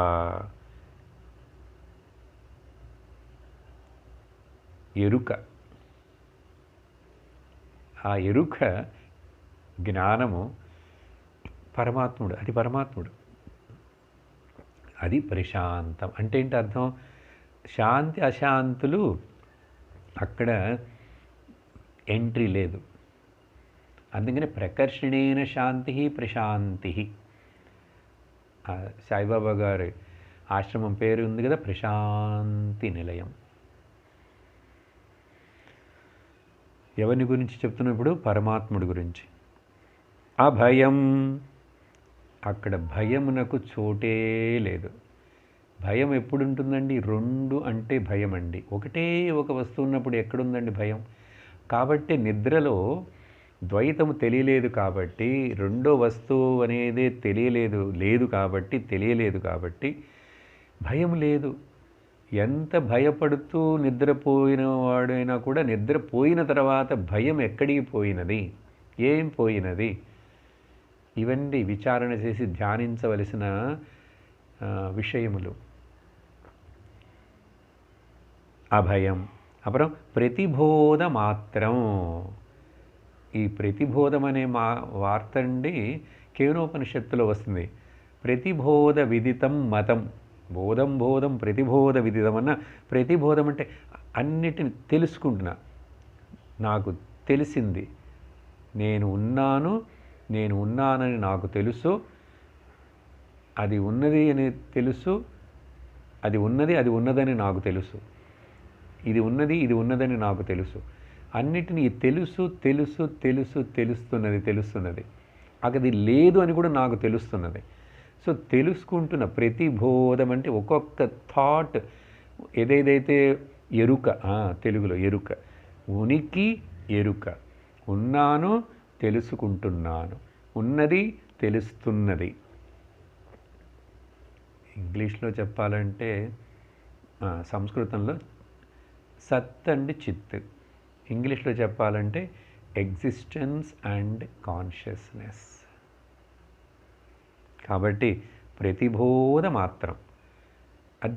ఎరుక, ఆ ఎరుక జ్ఞానము పరమాత్ముడు, అది పరమాత్ముడు, అది ప్రశాంతం. అంటే ఏంటి అర్థం? శాంతి అశాంతులు అక్కడ ఎంట్రీ లేదు. అందుకని ప్రకర్షణేన శాంతి ప్రశాంతి. సాయిబాబా గారి ఆశ్రమం పేరు ఉంది కదా, ప్రశాంతి నిలయం. ఎవరిని గురించి చెప్తున్నప్పుడు? పరమాత్ముడి గురించి. అభయం, అక్కడ భయమునకు చోటే లేదు. భయం ఎప్పుడు ఉంటుందండి? రెండు అంటే భయం అండి. ఒకటే ఒక వస్తువు ఉన్నప్పుడు ఎక్కడుందండి భయం? కాబట్టి నిద్రలో ద్వైతము తెలియలేదు కాబట్టి, రెండో వస్తువు అనేది తెలియలేదు కాబట్టి భయం లేదు. ఎంత భయపడుతూ నిద్రపోయిన వాడైనా కూడా నిద్రపోయిన తర్వాత భయం ఎక్కడికి పోయినది, ఏం పోయినది? ఇవన్నీ విచారణ చేసి ధ్యానించవలసిన విషయములు. అభయం. అப்புறம் ప్రతిబోధ మాత్రం. ఈ ప్రతిబోధం అనే వార్త అండి కేనోపనిషత్తులో వస్తుంది. ప్రతిబోధ విదితం మతం. బోధం ప్రతిబోధ విదితం అన్న. ప్రతిబోధం అంటే అన్నిటిని తెలుసుకుంటున్నా, నాకు తెలిసింది, నేను ఉన్నానని నాకు తెలుసు, అది ఉన్నది అని తెలుసు, అది ఉన్నదని నాకు తెలుసు, ఇది ఉన్నదని నాకు తెలుసు. అన్నిటినీ తెలుస్తున్నది. అది లేదు అని కూడా నాకు తెలుస్తున్నది. సో తెలుసుకుంటున్న ప్రతిబోధం అంటే ఒక్కొక్క థాట్, ఏదైతే ఎరుక, తెలుగులో ఎరుక, ఉనికి ఎరుక, ఉన్నాను తెలుసుకుంటున్నాను, ఉన్నది తెలుస్తున్నది. ఇంగ్లీష్లో చెప్పాలంటే సంస్కృతంలో సత్ అండ్ చిత్, ఇంగ్లీష్లో చెప్పాలంటే ఎగ్జిస్టెన్స్ అండ్ కాన్షియస్నెస్. కాబట్టి ప్రతిబోధ మాత్రం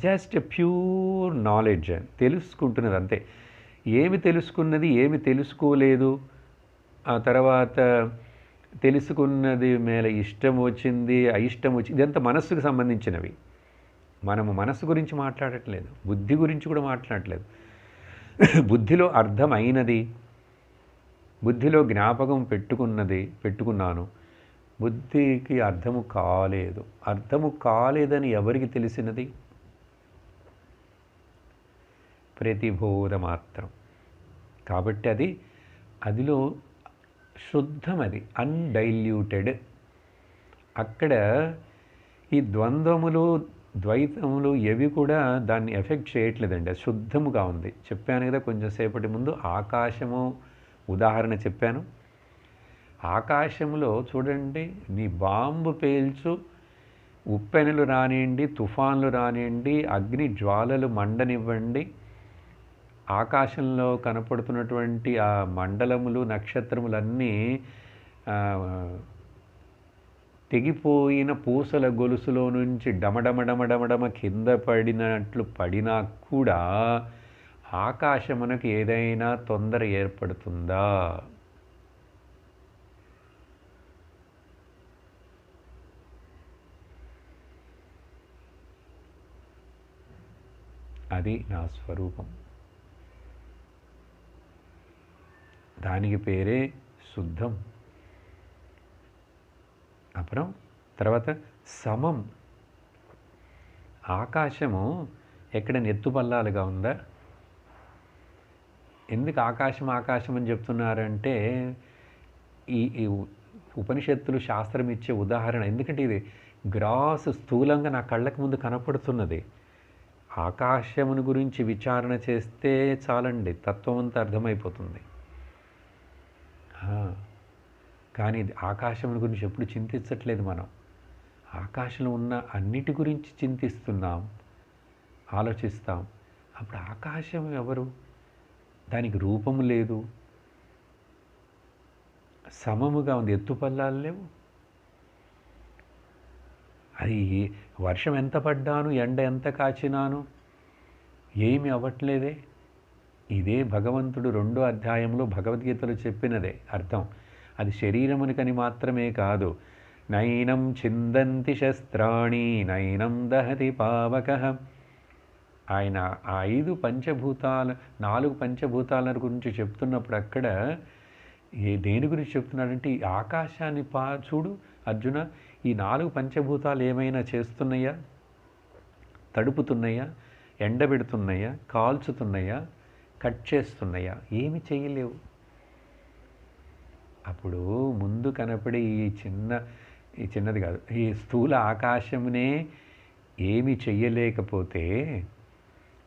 జస్ట్ ప్యూర్ నాలెడ్జ్, తెలుసుకుంటున్నది అంతే. ఏమి తెలుసుకున్నది, ఏమి తెలుసుకోలేదు, ఆ తర్వాత తెలుసుకున్నది మేల ఇష్టం వచ్చింది, అయిష్టం వచ్చింది, ఇదంతా మనస్సుకు సంబంధించినవి. మనము మనస్సు గురించి మాట్లాడట్లేదు, బుద్ధి గురించి కూడా మాట్లాడట్లేదు. బుద్ధిలో అర్థమైనది, బుద్ధిలో జ్ఞాపకం పెట్టుకున్నాను, బుద్ధికి అర్థము కాలేదు. అర్థము కాలేదని ఎవరికి తెలిసినది? ప్రతిబోధ మాత్రం. కాబట్టి అదిలో శుద్ధం, అది అన్డైల్యూటెడ్. అక్కడ ఈ ద్వంద్వములు ద్వైతములు ఏవి కూడా దాన్ని ఎఫెక్ట్ చేయట్లేదండి. అది శుద్ధముగా ఉంది. చెప్పాను కదా కొంచెం సేపటి ముందు, ఆకాశము ఉదాహరణ చెప్పాను. ఆకాశంలో చూడండి, నీ బాంబు పేల్చు, ఉప్పెనలు రానివ్వండి, తుఫాన్లు రానివ్వండి, అగ్ని జ్వాలలు మండనివ్వండి, ఆకాశంలో కనపడుతున్నటువంటి ఆ మండలములు నక్షత్రములన్నీ తెగిపోయిన పూసల గొలుసులో నుంచి డమడమడమడమడమ కింద పడినట్లు పడినా కూడా ఆకాశమునకు ఏదైనా తొందర ఏర్పడుతుందా? అది నా స్వరూపం. దానికి పేరే శుద్ధం. అப்புறம் తర్వాత సమం. ఆకాశము ఎక్కడ ఎత్తుపల్లాలుగా ఉందా? ఎందుకు ఆకాశం ఆకాశం అని చెప్తున్నారంటే, ఈ ఉపనిషత్తులు శాస్త్రం ఇచ్చే ఉదాహరణ. ఎందుకంటే ఇది గ్రాస్ స్థూలంగా నా కళ్ళకు ముందు కనపడుతున్నది. ఆకాశమును గురించి విచారణ చేస్తే చాలండి, తత్వం అంతా అర్థమైపోతుంది. కానీ ఆకాశమును గురించి ఎప్పుడు చింతించట్లేదు మనం. ఆకాశంలో ఉన్న అన్నిటి గురించి చింతిస్తున్నాం, ఆలోచిస్తాం. అప్పుడు ఆకాశం ఎవరు? దానికి రూపము లేదు, సమముగా ఉంది, ఎత్తుపల్లాలు లేవు. అది వర్షం ఎంత పడ్డాను, ఎండ ఎంత కాచినాను, ఏమి అవ్వట్లేదే. ఇదే భగవంతుడు 2వ అధ్యాయంలో భగవద్గీతలో చెప్పినదే అర్థం. అది శరీరమునికని మాత్రమే కాదు. నైనం చిందంతి శస్త్రాణి నైనం దహతి పావకః. ఆయన ఆ 4 పంచభూతాల గురించి చెప్తున్నప్పుడు అక్కడ దేని గురించి చెప్తున్నాడంటే, ఈ ఆకాశాన్ని చూడు అర్జున, ఈ 4 పంచభూతాలు ఏమైనా చేస్తున్నాయా? తడుపుతున్నాయా? ఎండబెడుతున్నాయా? కాల్చుతున్నాయా? కట్ చేస్తున్నాయా? ఏమి చేయలేవు. అప్పుడు ముందు కనపడే ఈ చిన్నది కాదు, ఈ స్థూల ఆకాశమునే ఏమి చెయ్యలేకపోతే,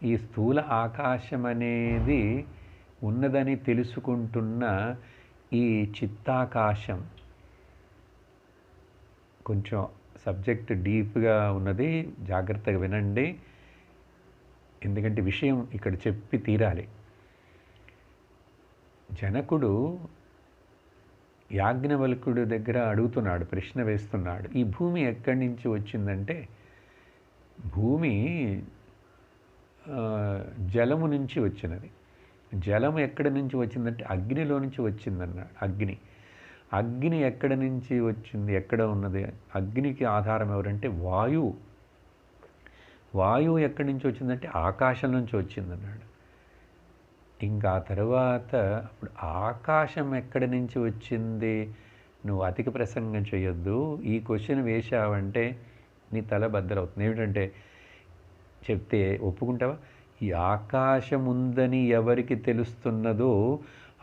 ఈ స్థూల ఆకాశం అనేది ఉన్నదని తెలుసుకుంటున్న ఈ చిత్తాకాశం, కొంచెం సబ్జెక్ట్ డీప్గా ఉన్నది, జాగ్రత్తగా వినండి. ఎందుకంటే విషయం ఇక్కడ చెప్పి తీరాలి. జనకుడు యాజ్ఞవల్కుడి దగ్గర అడుగుతున్నాడు, ప్రశ్న వేస్తున్నాడు. ఈ భూమి ఎక్కడి నుంచి వచ్చిందంటే, భూమి జలము నుంచి వచ్చినది. జలము ఎక్కడి నుంచి వచ్చిందంటే అగ్నిలో నుంచి వచ్చిందన్నాడు. అగ్ని ఎక్కడి నుంచి వచ్చింది, ఎక్కడ ఉన్నది? అగ్నికి ఆధారం ఎవరంటే వాయువు. వాయువు ఎక్కడి నుంచి వచ్చిందంటే ఆకాశం నుంచి వచ్చిందన్నాడు. ఇంకా తర్వాత అప్పుడు ఆకాశం ఎక్కడి నుంచి వచ్చింది? నువ్వు అతికి ప్రసంగం చేయొద్దు. ఈ క్వశ్చన్ వేశావంటే నీ తల బద్దలవుతుంది. ఏమిటంటే, చెప్తే ఒప్పుకుంటావా? ఈ ఆకాశం ఉందని ఎవరికి తెలుస్తున్నదో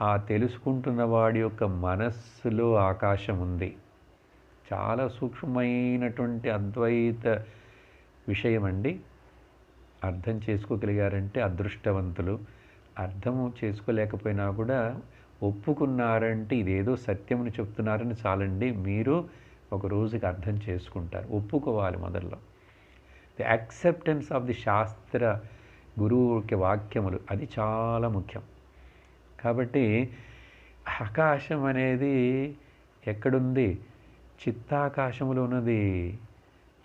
ఆ తెలుసుకుంటున్న వాడి యొక్క మనస్సులో ఆకాశం ఉంది. చాలా సూక్ష్మమైనటువంటి అద్వైత విషయం అండి. అర్థం చేసుకోగలిగారంటే అదృష్టవంతులు. అర్థము చేసుకోలేకపోయినా కూడా ఒప్పుకున్నారంటే ఇదేదో సత్యముని చెప్తున్నారని చాలండి. మీరు ఒక రోజుకి అర్థం చేసుకుంటారు. ఒప్పుకోవాలి మొదల్లో. ది యాక్సెప్టెన్స్ ఆఫ్ ది శాస్త్ర గురువుకి వాక్యములు, అది చాలా ముఖ్యం. కాబట్టి ఆకాశం అనేది ఎక్కడుంది? చిత్తాకాశంలో ఉన్నది.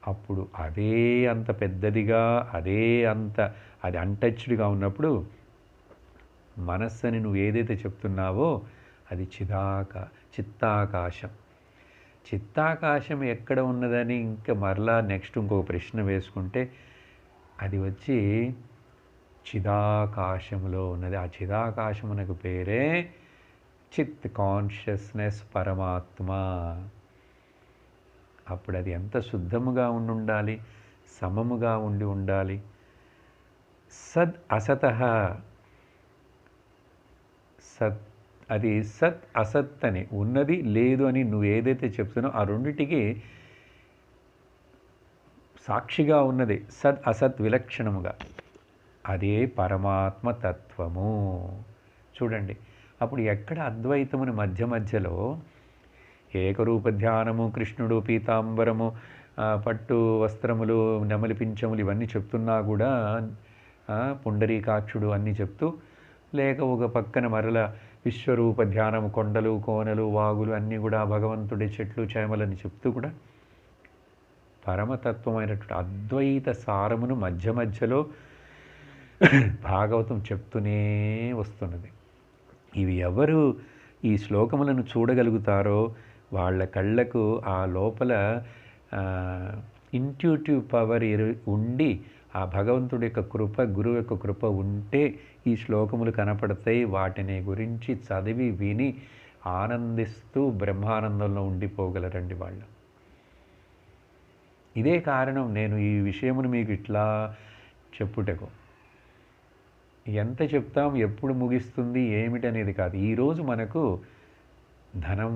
అప్పుడు అదే అంత పెద్దదిగా, అదే అంత అది అన్‌టచ్డ్‌గా ఉన్నప్పుడు మనస్సని నువ్వు ఏదైతే చెప్తున్నావో అది చిత్తాకాశం. చిత్తాకాశం ఎక్కడ ఉన్నదని ఇంకా మరలా నెక్స్ట్ ఇంకొక ప్రశ్న వేసుకుంటే అది వచ్చి చిదాకాశంలో ఉన్నది. ఆ చిదాకాశమునకు పేరే చిత్, కాన్షియస్నెస్, పరమాత్మ. అప్పుడు అది ఎంత శుద్ధముగా ఉండాలి, సమముగా ఉండాలి. సద్ అసత, సత్ అది సత్ అసత్ అని ఉన్నది లేదు అని నువ్వు ఏదైతే చెప్తున్నావో ఆ రెండిటికి సాక్షిగా ఉన్నది సద్ అసత్ విలక్షణముగా, అదే పరమాత్మ తత్వము. చూడండి, అప్పుడు ఎక్కడ అద్వైతముని మధ్యలో ఏకరూప ధ్యానము, కృష్ణుడు పీతాంబరము, పట్టు వస్త్రములు, నెమలి పింఛములు ఇవన్నీ చెప్తున్నా కూడా పుండరీకాక్షుడు అన్నీ చెప్తూ, లేక ఒక పక్కన మరల విశ్వరూప ధ్యానము, కొండలు, కోనలు, వాగులు అన్నీ కూడా భగవంతుడి చెట్లు, చేమలని చెప్తూ కూడా పరమతత్వమైనటువంటి అద్వైత సారమును మధ్యలో భాగవతం చెప్తూనే వస్తున్నది. ఇవి ఎవరు ఈ శ్లోకములను చూడగలుగుతారో వాళ్ళ కళ్ళకు ఆ లోపల ఇంట్యూటివ్ పవర్ ఉండి ఆ భగవంతుడి యొక్క కృప, గురువు యొక్క కృప ఉంటే ఈ శ్లోకములు కనపడతాయి. వాటిని గురించి చదివి విని ఆనందిస్తూ బ్రహ్మానందంలో ఉండిపోగలరండి వాళ్ళు. ఇదే కారణం నేను ఈ విషయమును మీకు ఇట్లా చెప్పుటకు. ఎంత చెప్తాం, ఎప్పుడు ముగిస్తుంది ఏమిటనేది కాదు. ఈరోజు మనకు ధనం,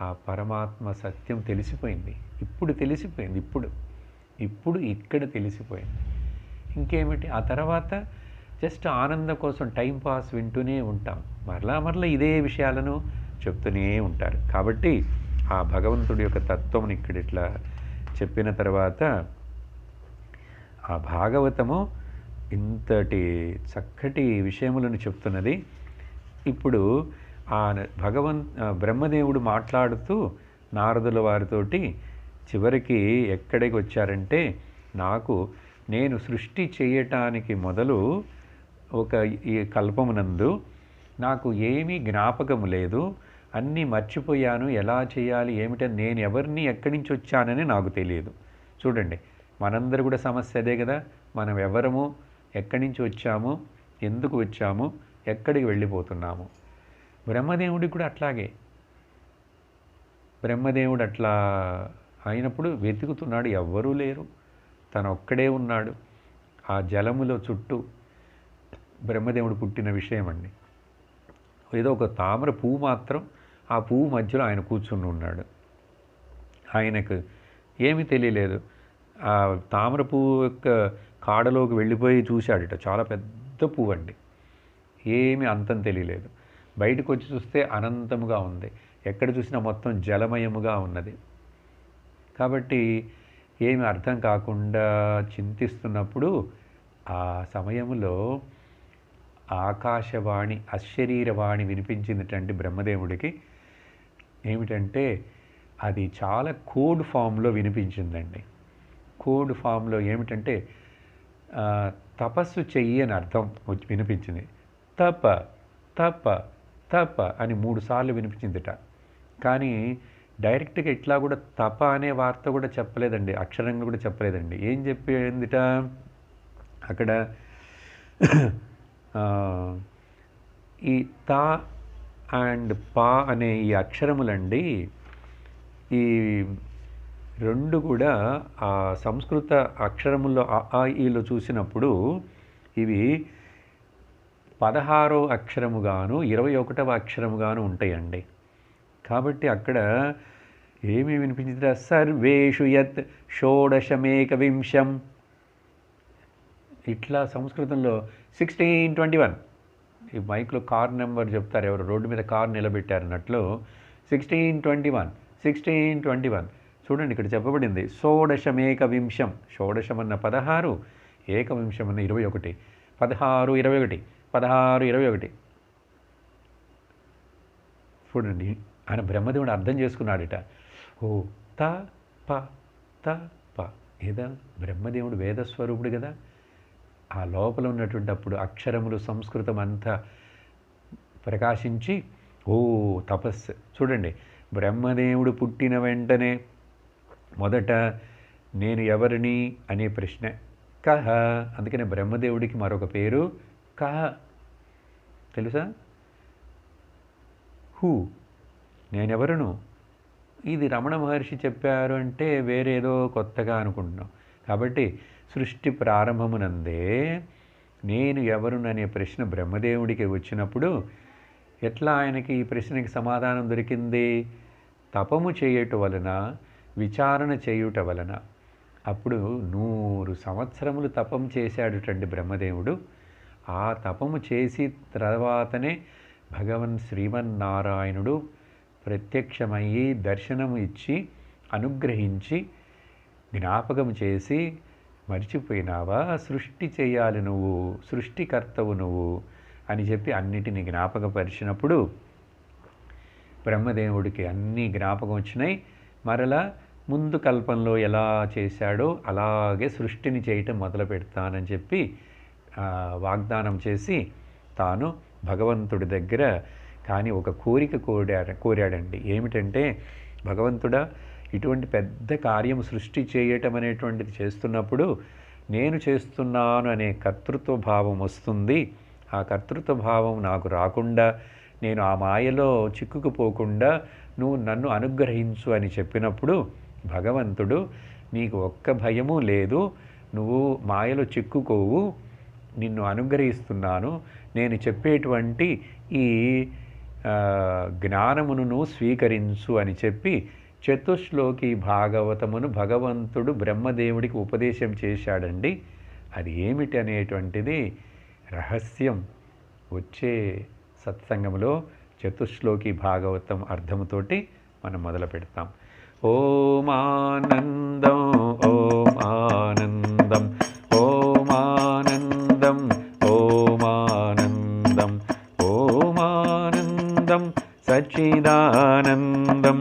ఆ పరమాత్మ సత్యం తెలిసిపోయింది. ఇప్పుడు తెలిసిపోయింది. ఇప్పుడు ఇక్కడ తెలిసిపోయింది. ఇంకేమిటి? ఆ తర్వాత జస్ట్ ఆనందం కోసం టైంపాస్ వింటూనే ఉంటాం. మరలా ఇదే విషయాలను చెప్తూనే ఉంటారు. కాబట్టి ఆ భగవంతుడి యొక్క తత్వం ఇక్కడ ఇట్లా చెప్పిన తర్వాత ఆ భాగవతము ఇంతటి చక్కటి విషయములను చెప్తున్నది. ఇప్పుడు ఆ బ్రహ్మదేవుడు మాట్లాడుతూ నారదుల వారితోటి చివరికి ఎక్కడికి వచ్చారంటే, నేను సృష్టి చేయటానికి మొదలు ఈ కల్పమునందు నాకు ఏమీ జ్ఞాపకము లేదు, అన్నీ మర్చిపోయాను, ఎలా చేయాలి ఏమిటని, నేను ఎవరిని ఎక్కడి నుంచి వచ్చానని నాకు తెలియదు. చూడండి, మనందరూ కూడా సమస్య అదే కదా. మనం ఎవరము, ఎక్కడి నుంచి వచ్చాము, ఎందుకు వచ్చాము, ఎక్కడికి వెళ్ళిపోతున్నాము. బ్రహ్మదేవుడికి కూడా అట్లాగే. బ్రహ్మదేవుడు అట్లా అయినప్పుడు వెతుకుతున్నాడు, ఎవ్వరూ లేరు, తను ఒక్కడే ఉన్నాడు. ఆ జలములో చుట్టూ బ్రహ్మదేవుడు పుట్టిన విషయం అండి. ఏదో ఒక తామర పువ్వు మాత్రం, ఆ పువ్వు మధ్యలో ఆయన కూర్చుని ఉన్నాడు. ఆయనకు ఏమీ తెలియలేదు. ఆ తామర పువ్వు యొక్క కాడలోకి వెళ్ళిపోయి చూశాడట. చాలా పెద్ద పువ్వు అండి, ఏమీ అంతం తెలియలేదు. బయటకు వచ్చి చూస్తే అనంతముగా ఉంది. ఎక్కడ చూసినా మొత్తం జలమయముగా ఉన్నది. కాబట్టి ఏమి అర్థం కాకుండా చింతిస్తున్నప్పుడు ఆ సమయంలో ఆకాశవాణి, అశరీరవాణి వినిపించిందిటండి బ్రహ్మదేవుడికి. ఏమిటంటే అది చాలా కోడ్ ఫామ్లో వినిపించిందండి. కోడ్ ఫామ్లో ఏమిటంటే తపస్సు చెయ్యి అని అర్థం వినిపించింది. తప తప తప అని 3 సార్లు వినిపించిందిట. కానీ డైరెక్ట్గా ఇట్లా కూడా తప అనే వార్త కూడా చెప్పలేదండి, అక్షరంగా కూడా చెప్పలేదండి. ఏం చెప్పిందిట అక్కడ? ఈ తా అండ్ పా అనే ఈ అక్షరములండి, ఈ రెండు కూడా ఆ సంస్కృత అక్షరముల్లో ఆ ఈలో చూసినప్పుడు ఇవి 16వ అక్షరముగాను 21వ అక్షరముగాను ఉంటాయండి. కాబట్టి అక్కడ ఏమి వినిపించింది? సర్వేషు యత్ షోడశమేకవింశం. ఇట్లా సంస్కృతంలో 1621. ఈ మైక్లో కార్ నెంబర్ చెప్తారు, ఎవరు రోడ్డు మీద కార్ నిలబెట్టారన్నట్లు 1621 1621. చూడండి, ఇక్కడ చెప్పబడింది షోడశమేకవింశం. షోడశం అన్న 16, ఏకవింశం అన్న 21. 16 21 16 21 చూడండి, ఆయన బ్రహ్మదేవుడు అర్థం చేసుకున్నాడట. ఓ త ప త ప ఏదా బ్రహ్మదేవుడు వేదస్వరూపుడు కదా, ఆ లోపల ఉన్నటువంటి అప్పుడు అక్షరములు సంస్కృతం అంతా ప్రకాశించి ఓ తపస్సు. చూడండి, బ్రహ్మదేవుడు పుట్టిన వెంటనే మొదట నేను ఎవరిని అనే ప్రశ్న కహ. అందుకనే బ్రహ్మదేవుడికి మరొక పేరు కహ, తెలుసా? హూ, నేనెవరును. ఇది రమణ మహర్షి చెప్పారు అంటే వేరేదో కొత్తగా అనుకుంటున్నాం. కాబట్టి సృష్టి ప్రారంభమునందే నేను ఎవరుననే ప్రశ్న బ్రహ్మదేవుడికి వచ్చినప్పుడు ఎట్లా ఆయనకి ఈ ప్రశ్నకి సమాధానం దొరికింది? తపము చేయుట వలన, విచారణ చేయుట వలన. అప్పుడు 100 సంవత్సరములు తపం చేశాడుటండి బ్రహ్మదేవుడు. ఆ తపము చేసి తర్వాతనే భగవన్ శ్రీమన్నారాయణుడు ప్రత్యక్షమయ్యి దర్శనము ఇచ్చి అనుగ్రహించి జ్ఞాపకం చేసి, మర్చిపోయినావా, సృష్టి చేయాలి నువ్వు, సృష్టికర్తవు నువ్వు అని చెప్పి అన్నిటినీ జ్ఞాపకపరిచినప్పుడు బ్రహ్మదేవుడికి అన్నీ జ్ఞాపకం వచ్చినాయి. మరలా ముందు కల్పంలో ఎలా చేశాడో అలాగే సృష్టిని చేయటం మొదలు పెడతానని చెప్పి వాగ్దానం చేసి తాను భగవంతుడి దగ్గర కానీ ఒక కోరిక కోరాడండి. ఏమిటంటే, భగవంతుడా, ఇటువంటి పెద్ద కార్యం సృష్టి చేయటం అనేటువంటిది చేస్తున్నప్పుడు నేను చేస్తున్నాను అనే కర్తృత్వ భావం వస్తుంది. ఆ కర్తృత్వ భావం నాకు రాకుండా, నేను ఆ మాయలో చిక్కుకుపోకుండా నువ్వు నన్ను అనుగ్రహించు అని చెప్పినప్పుడు భగవంతుడు, నీకు ఒక్క భయము లేదు, నువ్వు మాయలో చిక్కుకోవు, నిన్ను అనుగ్రహిస్తున్నాను, నేను చెప్పేటువంటి ఈ జ్ఞానమును నువ్వు స్వీకరించు అని చెప్పి చతుశ్లోకి భాగవతమును భగవంతుడు బ్రహ్మదేవుడికి ఉపదేశం చేశాడండి. అది ఏమిటి అనేటువంటిది రహస్యం వచ్చే సత్సంగంలో చతుశ్లోకి భాగవతం అర్థముతోటి మనం మొదలు పెడతాం. ఓం ఆనందం, ఓం ఆనందం, ఓం ఆనందం, ఓం ఆనందం, ఓం ఆనందం సచ్చిదానందం,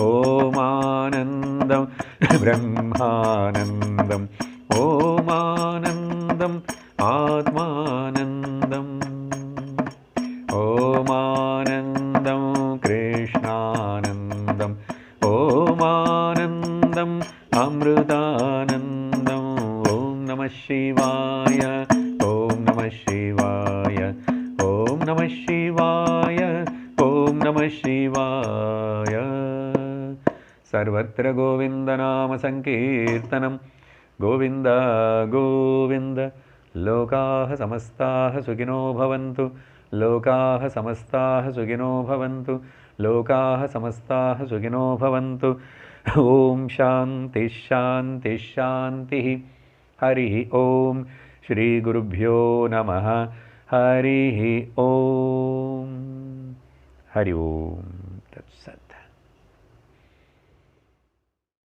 ఓం ఆనందం బ్రహ్మానందం, ఓం ఆనందం ఆత్మానందం, ఓం ఆనందం కృష్ణానందం, ఓం ఆనందం అమృతానందం. ఓం నమః శివాయ, ఓం నమః శివాయ, ఓం నమః శివాయ, ఓం నమః శివాయ. సర్వత్ర గోవిందనామ సంకీర్తనం, గోవింద గోవింద. లోకాః సమస్తాః సుఖినో భవంతు, లోకాః సమస్తాః సుఖినో భవంతు, లోకాః సమస్తాః సుఖినో భవంతు. ఓం శాంతి శాంతి శాంతి. హరి ఓం. శ్రీ గురుభ్యో నమః. హరి ఓం. హరి ఓం.